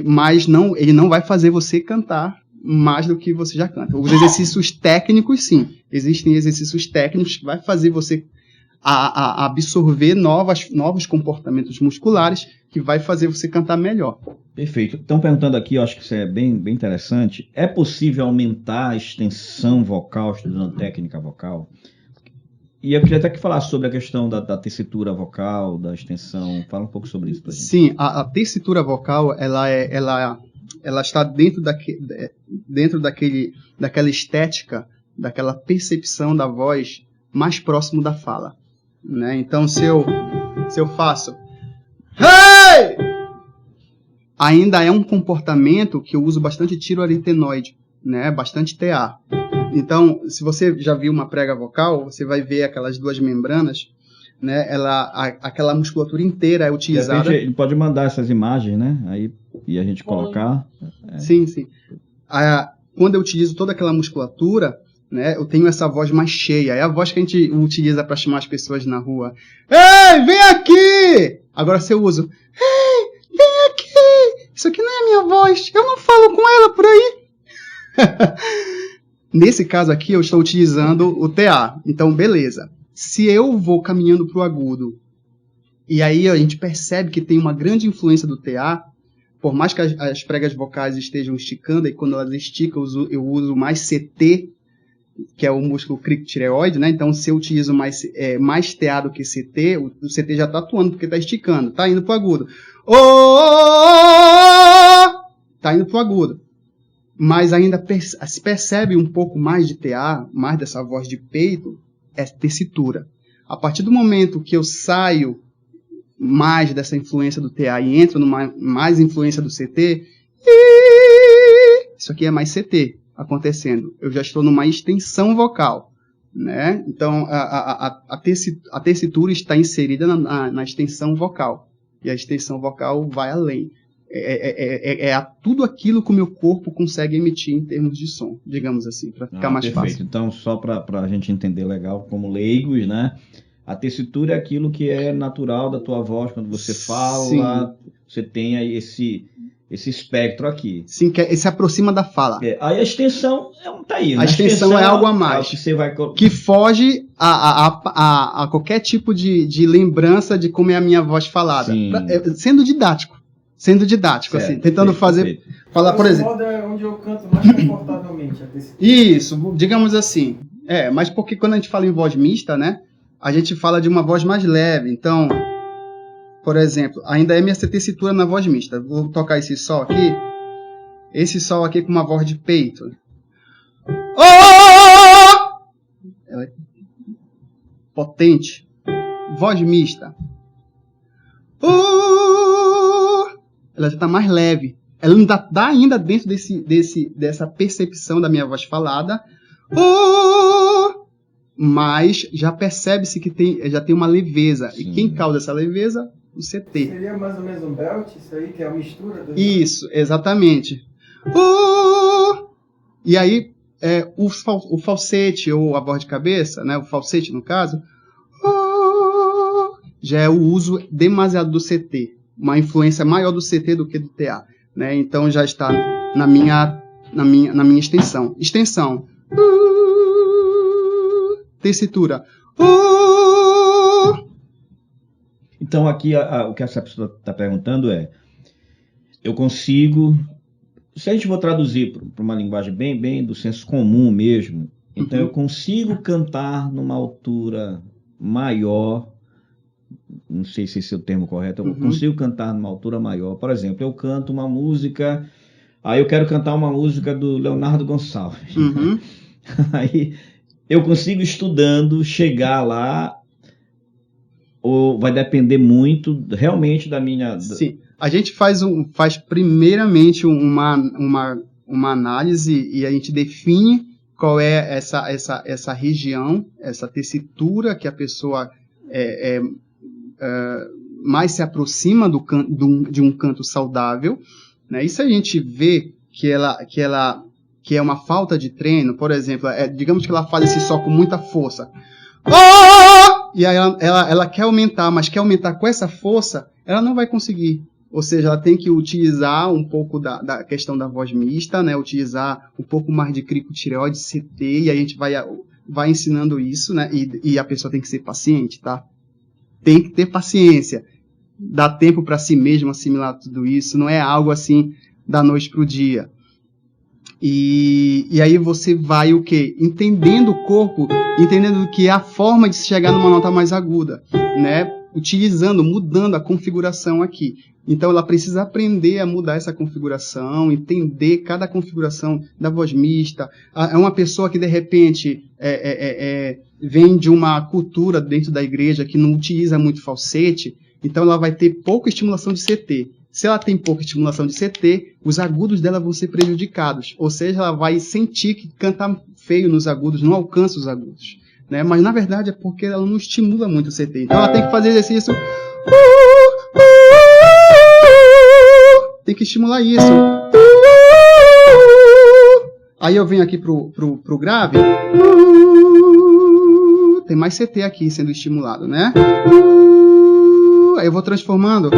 mas ele não vai fazer você cantar mais do que você já canta. Os exercícios técnicos, sim. Existem exercícios técnicos que vai fazer você a absorver novos comportamentos musculares que vai fazer você cantar melhor. Perfeito. Estão perguntando aqui, eu acho que isso é bem interessante. É possível aumentar a extensão vocal estudando técnica vocal? E eu queria até que falasse sobre a questão da tessitura vocal, da extensão. Fala um pouco sobre isso pra gente. Sim, a tessitura vocal, ela está dentro daquela estética, daquela percepção da voz mais próximo da fala, né? Então, se eu faço hey! Ainda é um comportamento que eu uso bastante tiroaritenoide, né? Bastante TA. Então, se você já viu uma prega vocal, você vai ver aquelas duas membranas, né? Aquela musculatura inteira é utilizada. De repente, ele pode mandar essas imagens, né? Aí, e a gente colocar. Sim. Quando eu utilizo toda aquela musculatura, né? Eu tenho essa voz mais cheia. É a voz que a gente utiliza para chamar as pessoas na rua. Ei, vem aqui! Agora, se eu uso, ei, vem aqui! Isso aqui não é a minha voz. Eu não falo com ela por aí. Nesse caso aqui, eu estou utilizando o TA. Então, beleza. Se eu vou caminhando para o agudo, e aí a gente percebe que tem uma grande influência do TA, por mais que as pregas vocais estejam esticando, e quando elas esticam, eu uso mais CT, que é o músculo crictireoide, né? Então, se eu utilizo mais TA do que CT, o CT já está atuando, porque está esticando, está indo para o agudo. Está indo para o agudo. Mas ainda se percebe um pouco mais de TA, mais dessa voz de peito, é tessitura. A partir do momento que eu saio mais dessa influência do TA e entro numa mais influência do CT, isso aqui é mais CT acontecendo. Eu já estou numa extensão vocal, né? Então, a tessitura está inserida na extensão vocal. E a extensão vocal vai além. Tudo aquilo que o meu corpo consegue emitir em termos de som, digamos assim, para ficar mais perfeito. fácil. Então, só para a gente entender legal, como leigos, né? A tessitura é aquilo que é natural da tua voz quando você fala. Sim. Você tem aí esse espectro aqui. Sim, que se aproxima da fala. Aí a extensão tá aí. A extensão é algo a mais. Que, você vai... que foge a qualquer tipo de lembrança de como é a minha voz falada. Sendo didático, certo, assim, tentando fazer... Falar, por exemplo... é onde eu canto mais confortavelmente. Isso, digamos assim. Mas porque quando a gente fala em voz mista, né? A gente fala de uma voz mais leve. Então, por exemplo, ainda é minha tessitura na voz mista. Vou tocar esse sol aqui. Esse sol aqui com uma voz de peito. Ela é potente. Voz mista. Ela já está mais leve. Ela não está ainda dentro dessa percepção da minha voz falada. Mas já percebe-se que já tem uma leveza. Sim. E quem causa essa leveza? O CT. Seria mais ou menos um belt, isso aí, que é a mistura? Isso, exatamente. E aí, o falsete, ou a voz de cabeça, né, o falsete no caso, já é o uso demasiado do CT. Uma influência maior do CT do que do TA. Né? Então já está na minha extensão. Extensão. Tessitura. Então aqui o que essa pessoa está perguntando é: eu consigo, se a gente for traduzir para uma linguagem bem do senso comum mesmo, então eu consigo cantar numa altura maior, não sei se esse é o termo correto, eu consigo cantar numa altura maior. Por exemplo, eu canto uma música, aí eu quero cantar uma música do Leonardo Gonçalves. Aí eu consigo, estudando, chegar lá, ou vai depender muito realmente da minha... Sim, a gente faz primeiramente uma análise e a gente define qual é essa região, essa tessitura que a pessoa mais se aproxima de um canto saudável, né? E se a gente vê que é uma falta de treino, por exemplo, digamos que ela faz esse sol com muita força. E aí ela quer aumentar, mas quer aumentar com essa força, ela não vai conseguir. Ou seja, ela tem que utilizar um pouco da questão da voz mista, né? Utilizar um pouco mais de cricotireoide, CT, e aí a gente vai ensinando isso, né? E a pessoa tem que ser paciente, tá? Tem que ter paciência. Dá tempo para si mesmo assimilar tudo isso. Não é algo assim da noite pro dia. E aí você vai o quê? Entendendo o corpo, entendendo que é a forma de se chegar numa nota mais aguda, né? Mudando a configuração aqui. Então ela precisa aprender a mudar essa configuração, entender cada configuração da voz mista. É uma pessoa que de repente vem de uma cultura dentro da igreja que não utiliza muito falsete, então ela vai ter pouca estimulação de CT. Se ela tem pouca estimulação de CT, os agudos dela vão ser prejudicados. Ou seja, ela vai sentir que canta feio nos agudos, não alcança os agudos. Né? Mas na verdade é porque ela não estimula muito o CT. Então ela tem que fazer exercício. Tem que estimular isso. Aí eu venho aqui pro grave. Tem mais CT aqui sendo estimulado, né? Aí eu vou transformando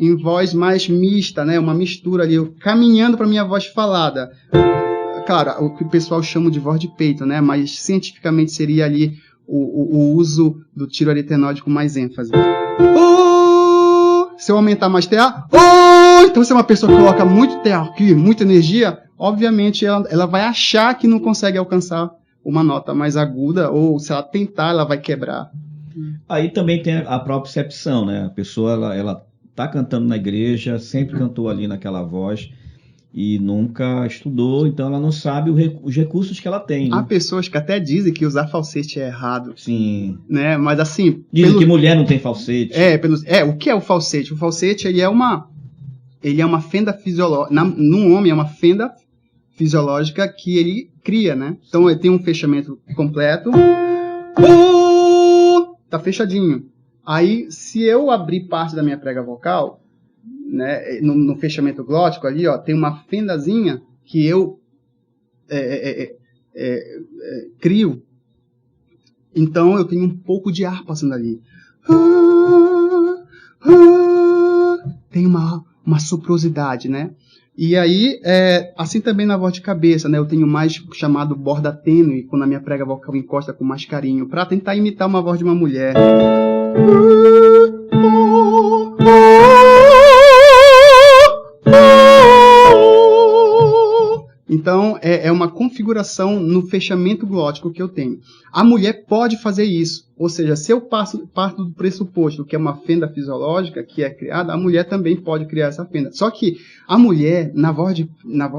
em voz mais mista, né? Uma mistura ali, caminhando para minha voz falada. Claro, o que o pessoal chama de voz de peito, né? Mas cientificamente seria ali o uso do tiroaritenoide com mais ênfase. Se eu aumentar mais TA, então se é uma pessoa que coloca muito TA aqui, muita energia, obviamente ela vai achar que não consegue alcançar uma nota mais aguda, ou se ela tentar, ela vai quebrar. Aí também tem a propriocepção, né? A pessoa, ela tá cantando na igreja, sempre cantou ali naquela voz e nunca estudou, então ela não sabe os recursos que ela tem. Né? Há pessoas que até dizem que usar falsete é errado. Sim. Né? Mas assim... Dizem que mulher não tem falsete. O que é o falsete? O falsete, ele é uma fenda fisiológica. Num homem é uma fenda fisiológica que ele cria, né? Então ele tem um fechamento completo. Tá fechadinho. Aí, se eu abrir parte da minha prega vocal, né, no fechamento glótico ali, ó, tem uma fendazinha que eu crio. Então, eu tenho um pouco de ar passando ali. Tem uma soprosidade, né? E aí, assim também na voz de cabeça, né? Eu tenho mais chamado borda tênue, quando a minha prega vocal encosta com mais carinho, para tentar imitar uma voz de uma mulher. Então, é uma configuração no fechamento glótico que eu tenho. A mulher pode fazer isso. Ou seja, se eu parto do pressuposto que é uma fenda fisiológica que é criada, a mulher também pode criar essa fenda. Só que a mulher, na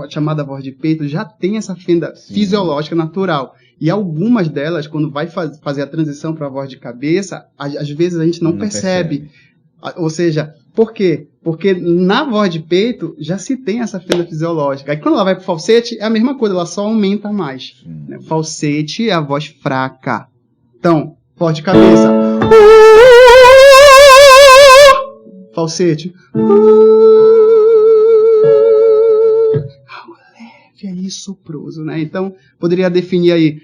chamada voz de peito, já tem essa fenda fisiológica natural. E algumas delas, quando vai fazer a transição para a voz de cabeça, às vezes a gente não percebe. Ou seja, por quê? Porque na voz de peito já se tem essa fenda fisiológica. Aí quando ela vai pro falsete, é a mesma coisa, ela só aumenta mais. Né? Falsete é a voz fraca. Então, voz de cabeça. Falsete. Leve aí, soproso, né? Então, poderia definir aí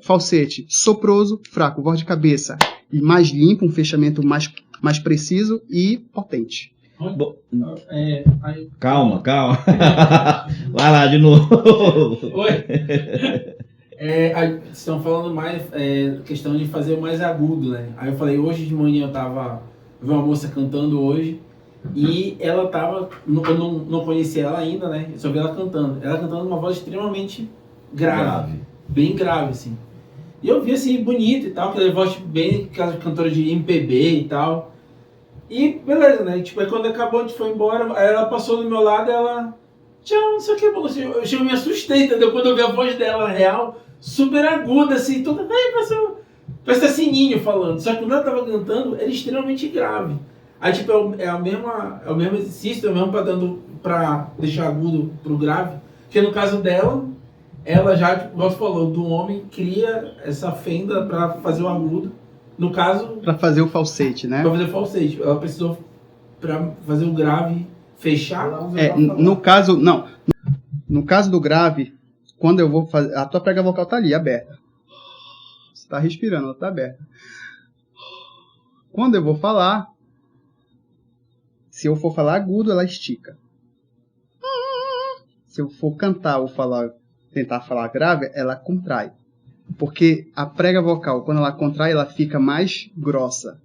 falsete, soproso, fraco, voz de cabeça. E mais limpo, um fechamento mais preciso e potente. Calma. Vai lá de novo. Oi. Estão falando mais questão de fazer o mais agudo, né? Aí eu falei, hoje de manhã eu vi uma moça cantando hoje e ela tava, eu não conhecia ela ainda, né? Eu só vi ela cantando. Ela cantando uma voz extremamente grave, bem grave, assim. E eu vi assim, bonito e tal, aquela voz bem, aquela cantora de MPB e tal. E beleza, né? Tipo, aí quando acabou, a gente foi embora, aí ela passou do meu lado e ela... Tchau, não sei o que, eu me assustei, entendeu? Quando eu vi a voz dela real, super aguda, assim, toda... Parece sininho falando. Só que quando ela tava cantando, era extremamente grave. Aí, tipo, é o mesmo exercício, é o mesmo pra deixar agudo pro grave. Porque no caso dela, ela já, tipo, como você falou, do homem, cria essa fenda pra fazer o agudo. No caso... Para fazer o falsete, né? Para fazer o falsete. Ela precisou, para fazer o grave, fechar. No caso do grave, quando eu vou fazer... A tua prega vocal tá ali, aberta. está respirando, ela está aberta. Quando eu vou falar, se eu for falar agudo, ela estica. Se eu for cantar ou tentar falar grave, ela contrai. Porque a prega vocal, quando ela contrai, ela fica mais grossa.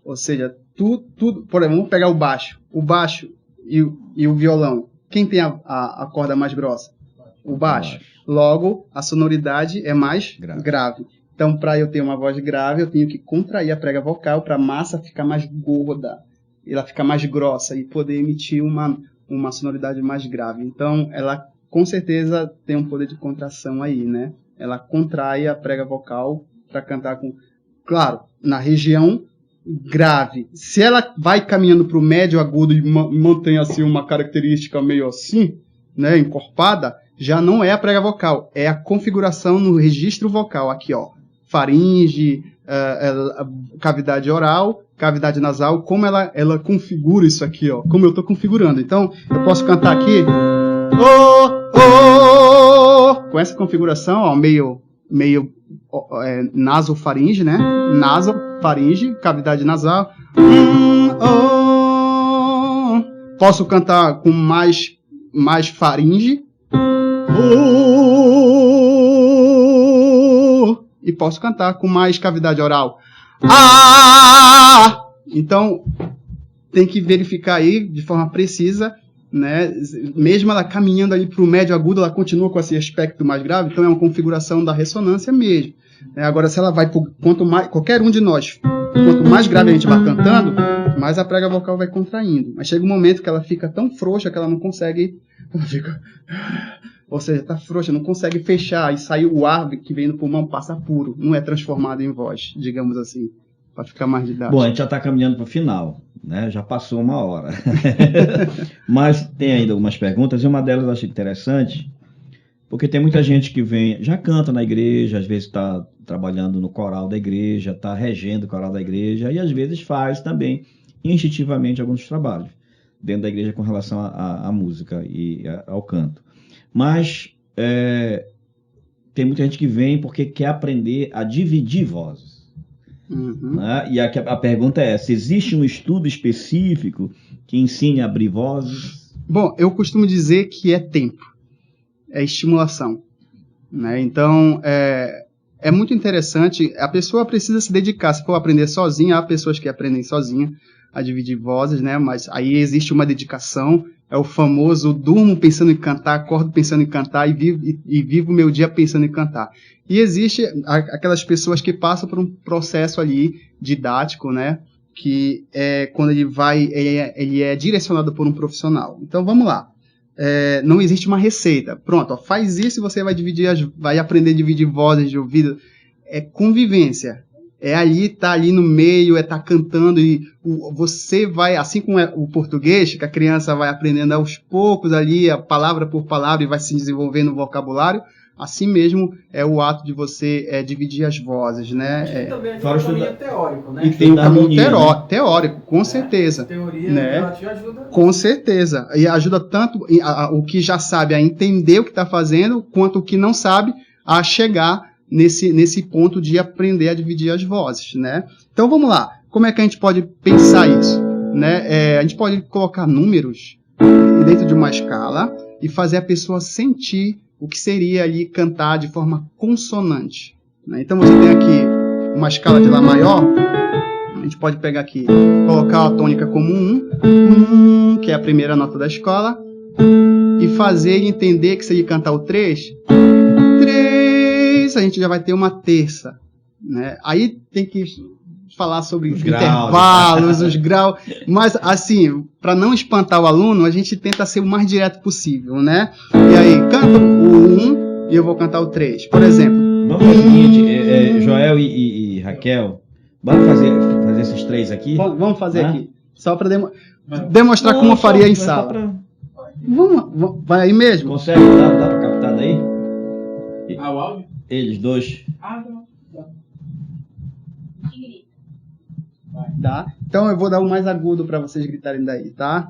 Ou seja, tudo. Por exemplo, vamos pegar o baixo. O baixo e o violão. Quem tem a corda mais grossa? O baixo. Logo, a sonoridade é mais grave. Então, para eu ter uma voz grave, eu tenho que contrair a prega vocal para a massa ficar mais gorda, ela ficar mais grossa e poder emitir uma sonoridade mais grave. Então, ela com certeza tem um poder de contração aí, né? Ela contrai a prega vocal para cantar com... Claro, na região grave. Se ela vai caminhando para o médio agudo e mantém assim uma característica meio assim, né, encorpada, já não é a prega vocal, é a configuração no registro vocal aqui, ó. Faringe, cavidade oral, cavidade nasal, como ela configura isso aqui, ó, como eu estou configurando. Então, eu posso cantar aqui, com essa configuração, ó, meio nasofaringe, né? Nasofaringe, cavidade nasal. Posso cantar com mais faringe. E posso cantar com mais cavidade oral. Então, tem que verificar aí de forma precisa, né? Mesmo ela caminhando ali para o médio agudo, ela continua com esse aspecto mais grave, então é uma configuração da ressonância mesmo. Agora, se ela vai quanto mais, qualquer um de nós, quanto mais grave a gente vai cantando, mais a prega vocal vai contraindo. Mas chega um momento que ela fica tão frouxa que ela não consegue, ou seja, está frouxa, não consegue fechar e sair o ar que vem no pulmão passa puro, não é transformado em voz, digamos assim, para ficar mais didático. Bom, a gente já está caminhando para o final, né? Já passou 1 hora. Mas tem ainda algumas perguntas, e uma delas eu achei interessante, porque tem muita gente que vem, já canta na igreja, às vezes está trabalhando no coral da igreja, está regendo o coral da igreja, e às vezes faz também instintivamente alguns trabalhos dentro da igreja com relação à música e ao canto. Mas tem muita gente que vem porque quer aprender a dividir vozes. Né? E a pergunta é essa: existe um estudo específico que ensine a abrir vozes? Bom, eu costumo dizer que é tempo, é estimulação, né? Então, é muito interessante, a pessoa precisa se dedicar. Se for aprender sozinha, há pessoas que aprendem sozinha a dividir vozes, né? Mas aí existe uma dedicação, é o famoso durmo pensando em cantar, acordo pensando em cantar e vivo o meu dia pensando em cantar. E existe aquelas pessoas que passam por um processo ali didático, né? Que é quando ele é direcionado por um profissional. Então vamos lá. Não existe uma receita. Pronto, ó, faz isso e você vai aprender a dividir vozes de ouvido. É convivência. Tá ali no meio, tá cantando e você vai, assim como o português, que a criança vai aprendendo aos poucos ali, a palavra por palavra e vai se desenvolvendo no vocabulário, assim mesmo é o ato de você dividir as vozes, né? Tem também o caminho teórico, né? E tem o caminho teórico, com certeza. Teoria, né? te ajuda. Com certeza. E ajuda tanto o que já sabe a entender o que está fazendo, quanto o que não sabe a chegar nesse ponto de aprender a dividir as vozes, né? Então vamos lá. Como é que a gente pode pensar isso? Né? A gente pode colocar números dentro de uma escala e fazer a pessoa sentir o que seria ali cantar de forma consonante, né? Então você tem aqui uma escala de Lá maior, a gente pode pegar aqui, colocar a tônica como 1, que é a primeira nota da escala, e fazer ele entender que se ele cantar o 3, a gente já vai ter uma terça, né? Aí tem que falar sobre os intervalos, os graus, mas assim, para não espantar o aluno, a gente tenta ser o mais direto possível, né? E aí, canta o 1 e eu vou cantar o 3, por exemplo. Vamos fazer o seguinte, Joel e Raquel, vamos fazer esses 3 aqui? Vamos fazer aqui, só para demonstrar como eu faria em sala. Vamos, vai aí mesmo? Consegue? Dá para captar daí? O áudio? Eles dois. Tá? Então eu vou dar o mais agudo para vocês gritarem daí, tá?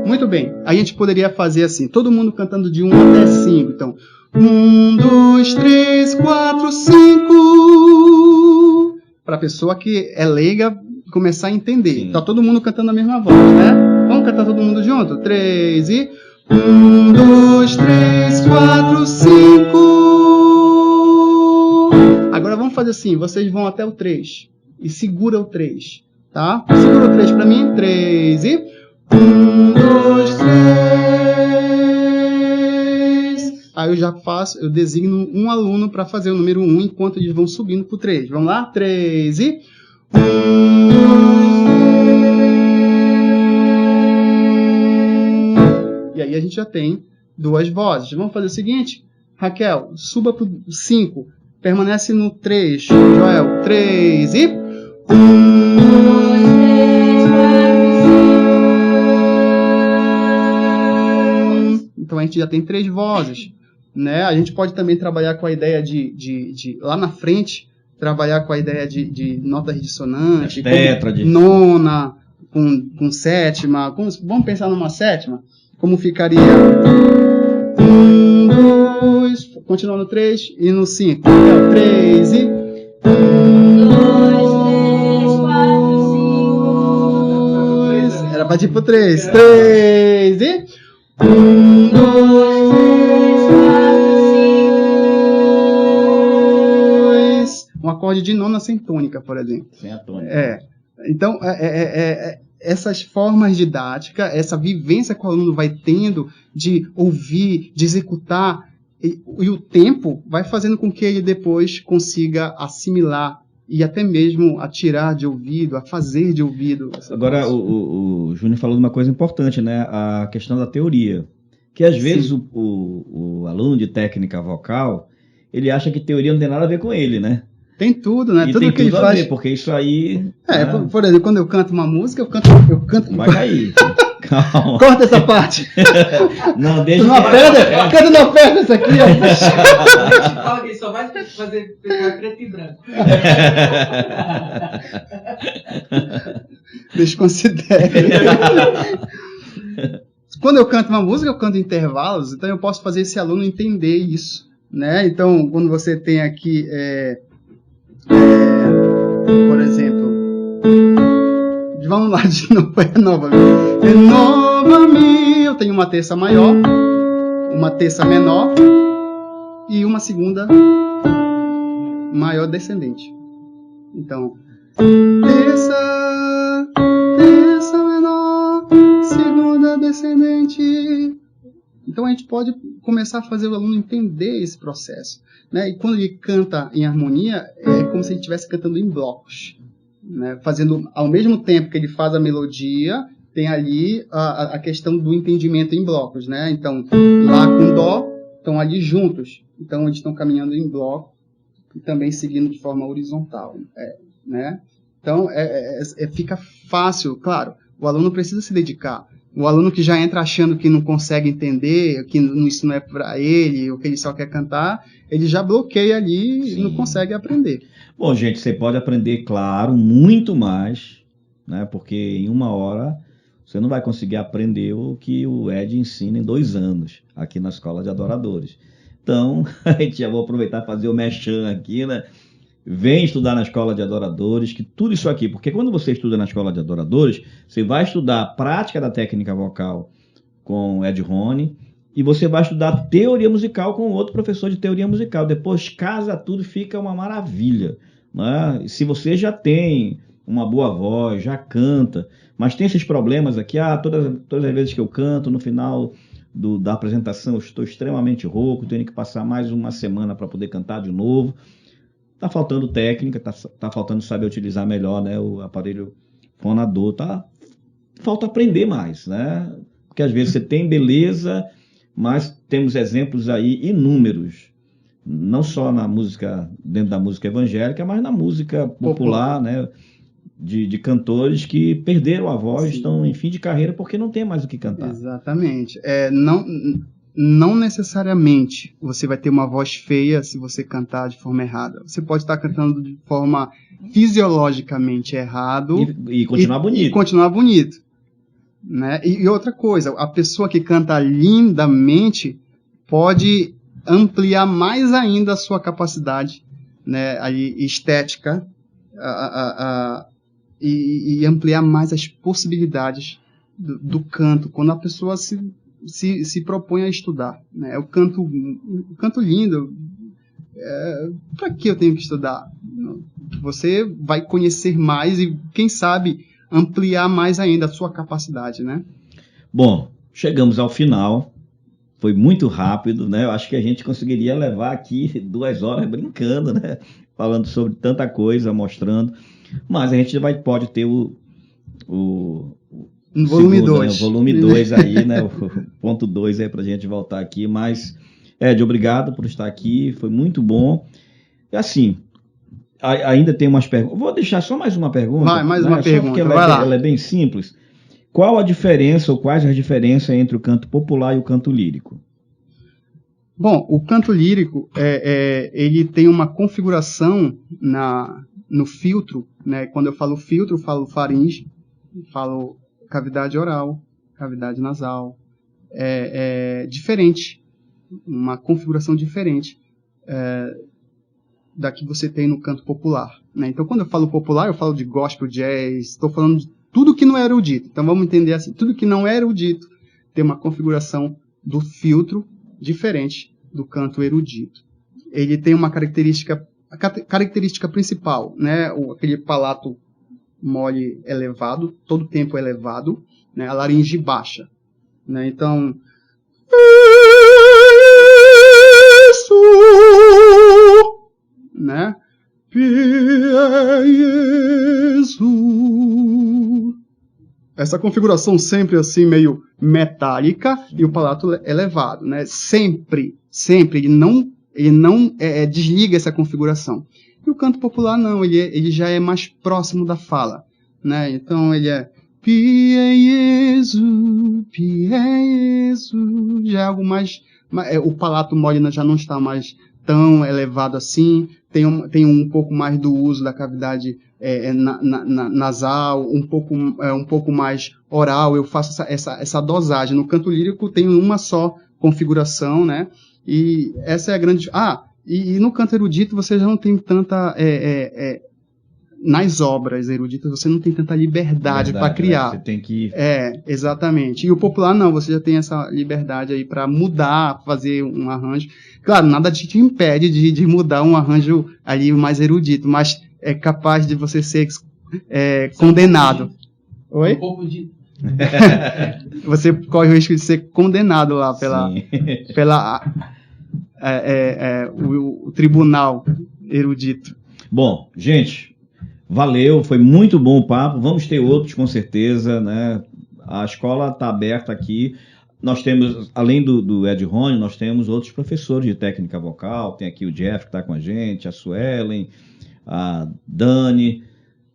Muito bem. A gente poderia fazer assim, todo mundo cantando de 1 até 5. Então, 1, 2, 3, 4, 5. Para a pessoa que é leiga começar a entender. Sim. Tá todo mundo cantando a mesma voz, né? Vamos cantar todo mundo junto? 3 e... 1, 2, 3, 4, 5. Agora vamos fazer assim, vocês vão até o 3 e segura o 3, tá? Segura o 3 para mim, 3 e... 1, 2, 3. Aí eu já faço, eu designo um aluno para fazer o número 1 enquanto eles vão subindo pro 3. Vamos lá? 3 e... 1, 2, 3. E aí a gente já tem 2 vozes. Vamos fazer o seguinte? Raquel, suba pro 5. Permanece no 3. Joel, 3 e... 1, 2, 3, 4, 5. Então a gente já tem 3 vozes, né? A gente pode também trabalhar com a ideia de lá na frente, trabalhar com a ideia de notas dissonantes, Tétrade. Nona, com sétima. Vamos pensar numa sétima? Como ficaria? 1, 2, continua no 3 e no 5. 3 e... 1, 2, 3, 4, 5. Era pra ir pro 3. 3 e... 1, 2, 3, 4, 5. Um acorde de nona sem tônica, por exemplo. Sem a tônica. Então, essas formas didáticas, essa vivência que o aluno vai tendo de ouvir, de executar, e o tempo vai fazendo com que ele depois consiga assimilar e até mesmo a tirar de ouvido, a fazer de ouvido. Agora, o Júnior falou de uma coisa importante, né? A questão da teoria. Que às vezes o aluno de técnica vocal, ele acha que teoria não tem nada a ver com ele, né? Tem tudo, né? E tudo tem que ele tudo a faz. ver, porque isso aí... Por exemplo, quando eu canto uma música, eu canto. Vai cair. Calma. Corta essa parte. Não, deixa Não que- aperta, canta não aperta isso aqui, ó. A gente fala que ele só vai fazer preto e branco. Desconsidere. Quando eu canto uma música, eu canto intervalos, então eu posso fazer esse aluno entender isso, né? Então, quando você tem aqui, por exemplo, vamos lá de novo, renova-me, eu tenho uma terça maior, uma terça menor e uma segunda maior descendente. Então, terça menor, segunda descendente. Então a gente pode começar a fazer o aluno entender esse processo, né? E quando ele canta em harmonia, é como se ele estivesse cantando em blocos, né? Fazendo ao mesmo tempo que ele faz a melodia, tem ali a questão do entendimento em blocos, né? Então, Lá com Dó estão ali juntos, então eles estão caminhando em bloco e também seguindo de forma horizontal, né? Então, fica fácil, claro, o aluno precisa se dedicar. O aluno que já entra achando que não consegue entender, que isso não é para ele, ou que ele só quer cantar, ele já bloqueia ali e não consegue aprender. Bom, gente, você pode aprender, claro, muito mais, né? Porque em 1 hora você não vai conseguir aprender o que o Ed ensina em 2 anos aqui na Escola de Adoradores. Então, a gente já vou aproveitar e fazer o merchan aqui, né? Vem estudar na Escola de Adoradores, que tudo isso aqui, porque quando você estuda na Escola de Adoradores, você vai estudar a prática da técnica vocal com Ed Rony, e você vai estudar teoria musical com outro professor de teoria musical. Depois casa tudo, fica uma maravilha, né? Se você já tem uma boa voz, já canta, mas tem esses problemas aqui, todas as vezes que eu canto, no final da apresentação eu estou extremamente rouco, tenho que passar mais uma semana para poder cantar de novo. Tá faltando técnica, tá faltando saber utilizar melhor, né, o aparelho fonador, falta aprender mais, né? Porque às vezes você tem beleza, mas temos exemplos aí inúmeros, não só na música, dentro da música evangélica, mas na música popular, né, de cantores que perderam a voz, estão em fim de carreira porque não tem mais o que cantar. Exatamente. Não necessariamente você vai ter uma voz feia se você cantar de forma errada. Você pode estar cantando de forma fisiologicamente errado E continuar bonito. E continuar bonito. né? E outra coisa, a pessoa que canta lindamente pode ampliar mais ainda a sua capacidade, né, aí, estética, e ampliar mais as possibilidades do canto, quando a pessoa se propõe a estudar, né? O canto lindo, para que eu tenho que estudar? Você vai conhecer mais e, quem sabe, ampliar mais ainda a sua capacidade, né? Bom, chegamos ao final. Foi muito rápido, né? Eu acho que a gente conseguiria levar aqui 2 horas brincando, né? Falando sobre tanta coisa, mostrando. Mas a gente pode ter o volume 2. Né? O volume 2 aí, né? O ponto 2 aí pra gente voltar aqui. Mas, Ed, obrigado por estar aqui. Foi muito bom. E assim, ainda tem umas perguntas. Vou deixar só mais uma pergunta. Vai, mais né? uma pergunta. Porque Vai lá. ela é bem simples. Qual a diferença ou quais as diferenças entre o canto popular e o canto lírico? Bom, o canto lírico, ele tem uma configuração no filtro, né? Quando eu falo filtro, eu falo faringe, falo cavidade oral, cavidade nasal. Diferente, uma configuração diferente da que você tem no canto popular, né? Então, quando eu falo popular, eu falo de gospel, jazz, estou falando de tudo que não é erudito. Então, vamos entender assim, tudo que não é erudito tem uma configuração do filtro diferente do canto erudito. Ele tem uma característica principal, né? Aquele palato mole elevado, todo o tempo elevado, né? A laringe baixa, né? Então, isso, né? Essa configuração sempre assim meio metálica e o palato elevado, né? Sempre ele não desliga essa configuração. E o canto popular não, ele já é mais próximo da fala, né? Então ele é Piesu, já é algo mais, o palato mole já não está mais tão elevado assim, tem um pouco mais do uso da cavidade nasal, um pouco mais oral. Eu faço essa dosagem. No canto lírico tem uma só configuração, né? E essa é a grande... E no canto erudito você já não tem tanta... nas obras eruditas você não tem tanta liberdade para criar. Você tem que... exatamente. E o popular não, você já tem essa liberdade aí para mudar, fazer um arranjo. Claro, nada te impede de mudar um arranjo ali mais erudito, mas é capaz de você ser condenado. Oi? Um pouco de... Você corre o risco de ser condenado lá o tribunal erudito. Bom, gente, valeu, foi muito bom o papo. Vamos ter outros com certeza, né? A escola está aberta aqui. Nós temos, além do Ed Rony, nós temos outros professores de técnica vocal. Tem aqui o Jeff que está com a gente, a Suelen, a Dani.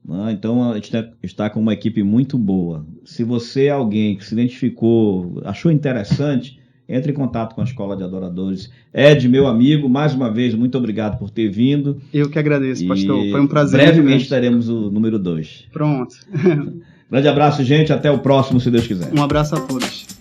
Né? Então a gente está com uma equipe muito boa. Se você é alguém que se identificou, achou interessante, entre em contato com a Escola de Adoradores. Ed, meu amigo, mais uma vez, muito obrigado por ter vindo. Eu que agradeço, pastor. Foi um prazer. Brevemente teremos o número 2. Pronto. Grande abraço, gente. Até o próximo, se Deus quiser. Um abraço a todos.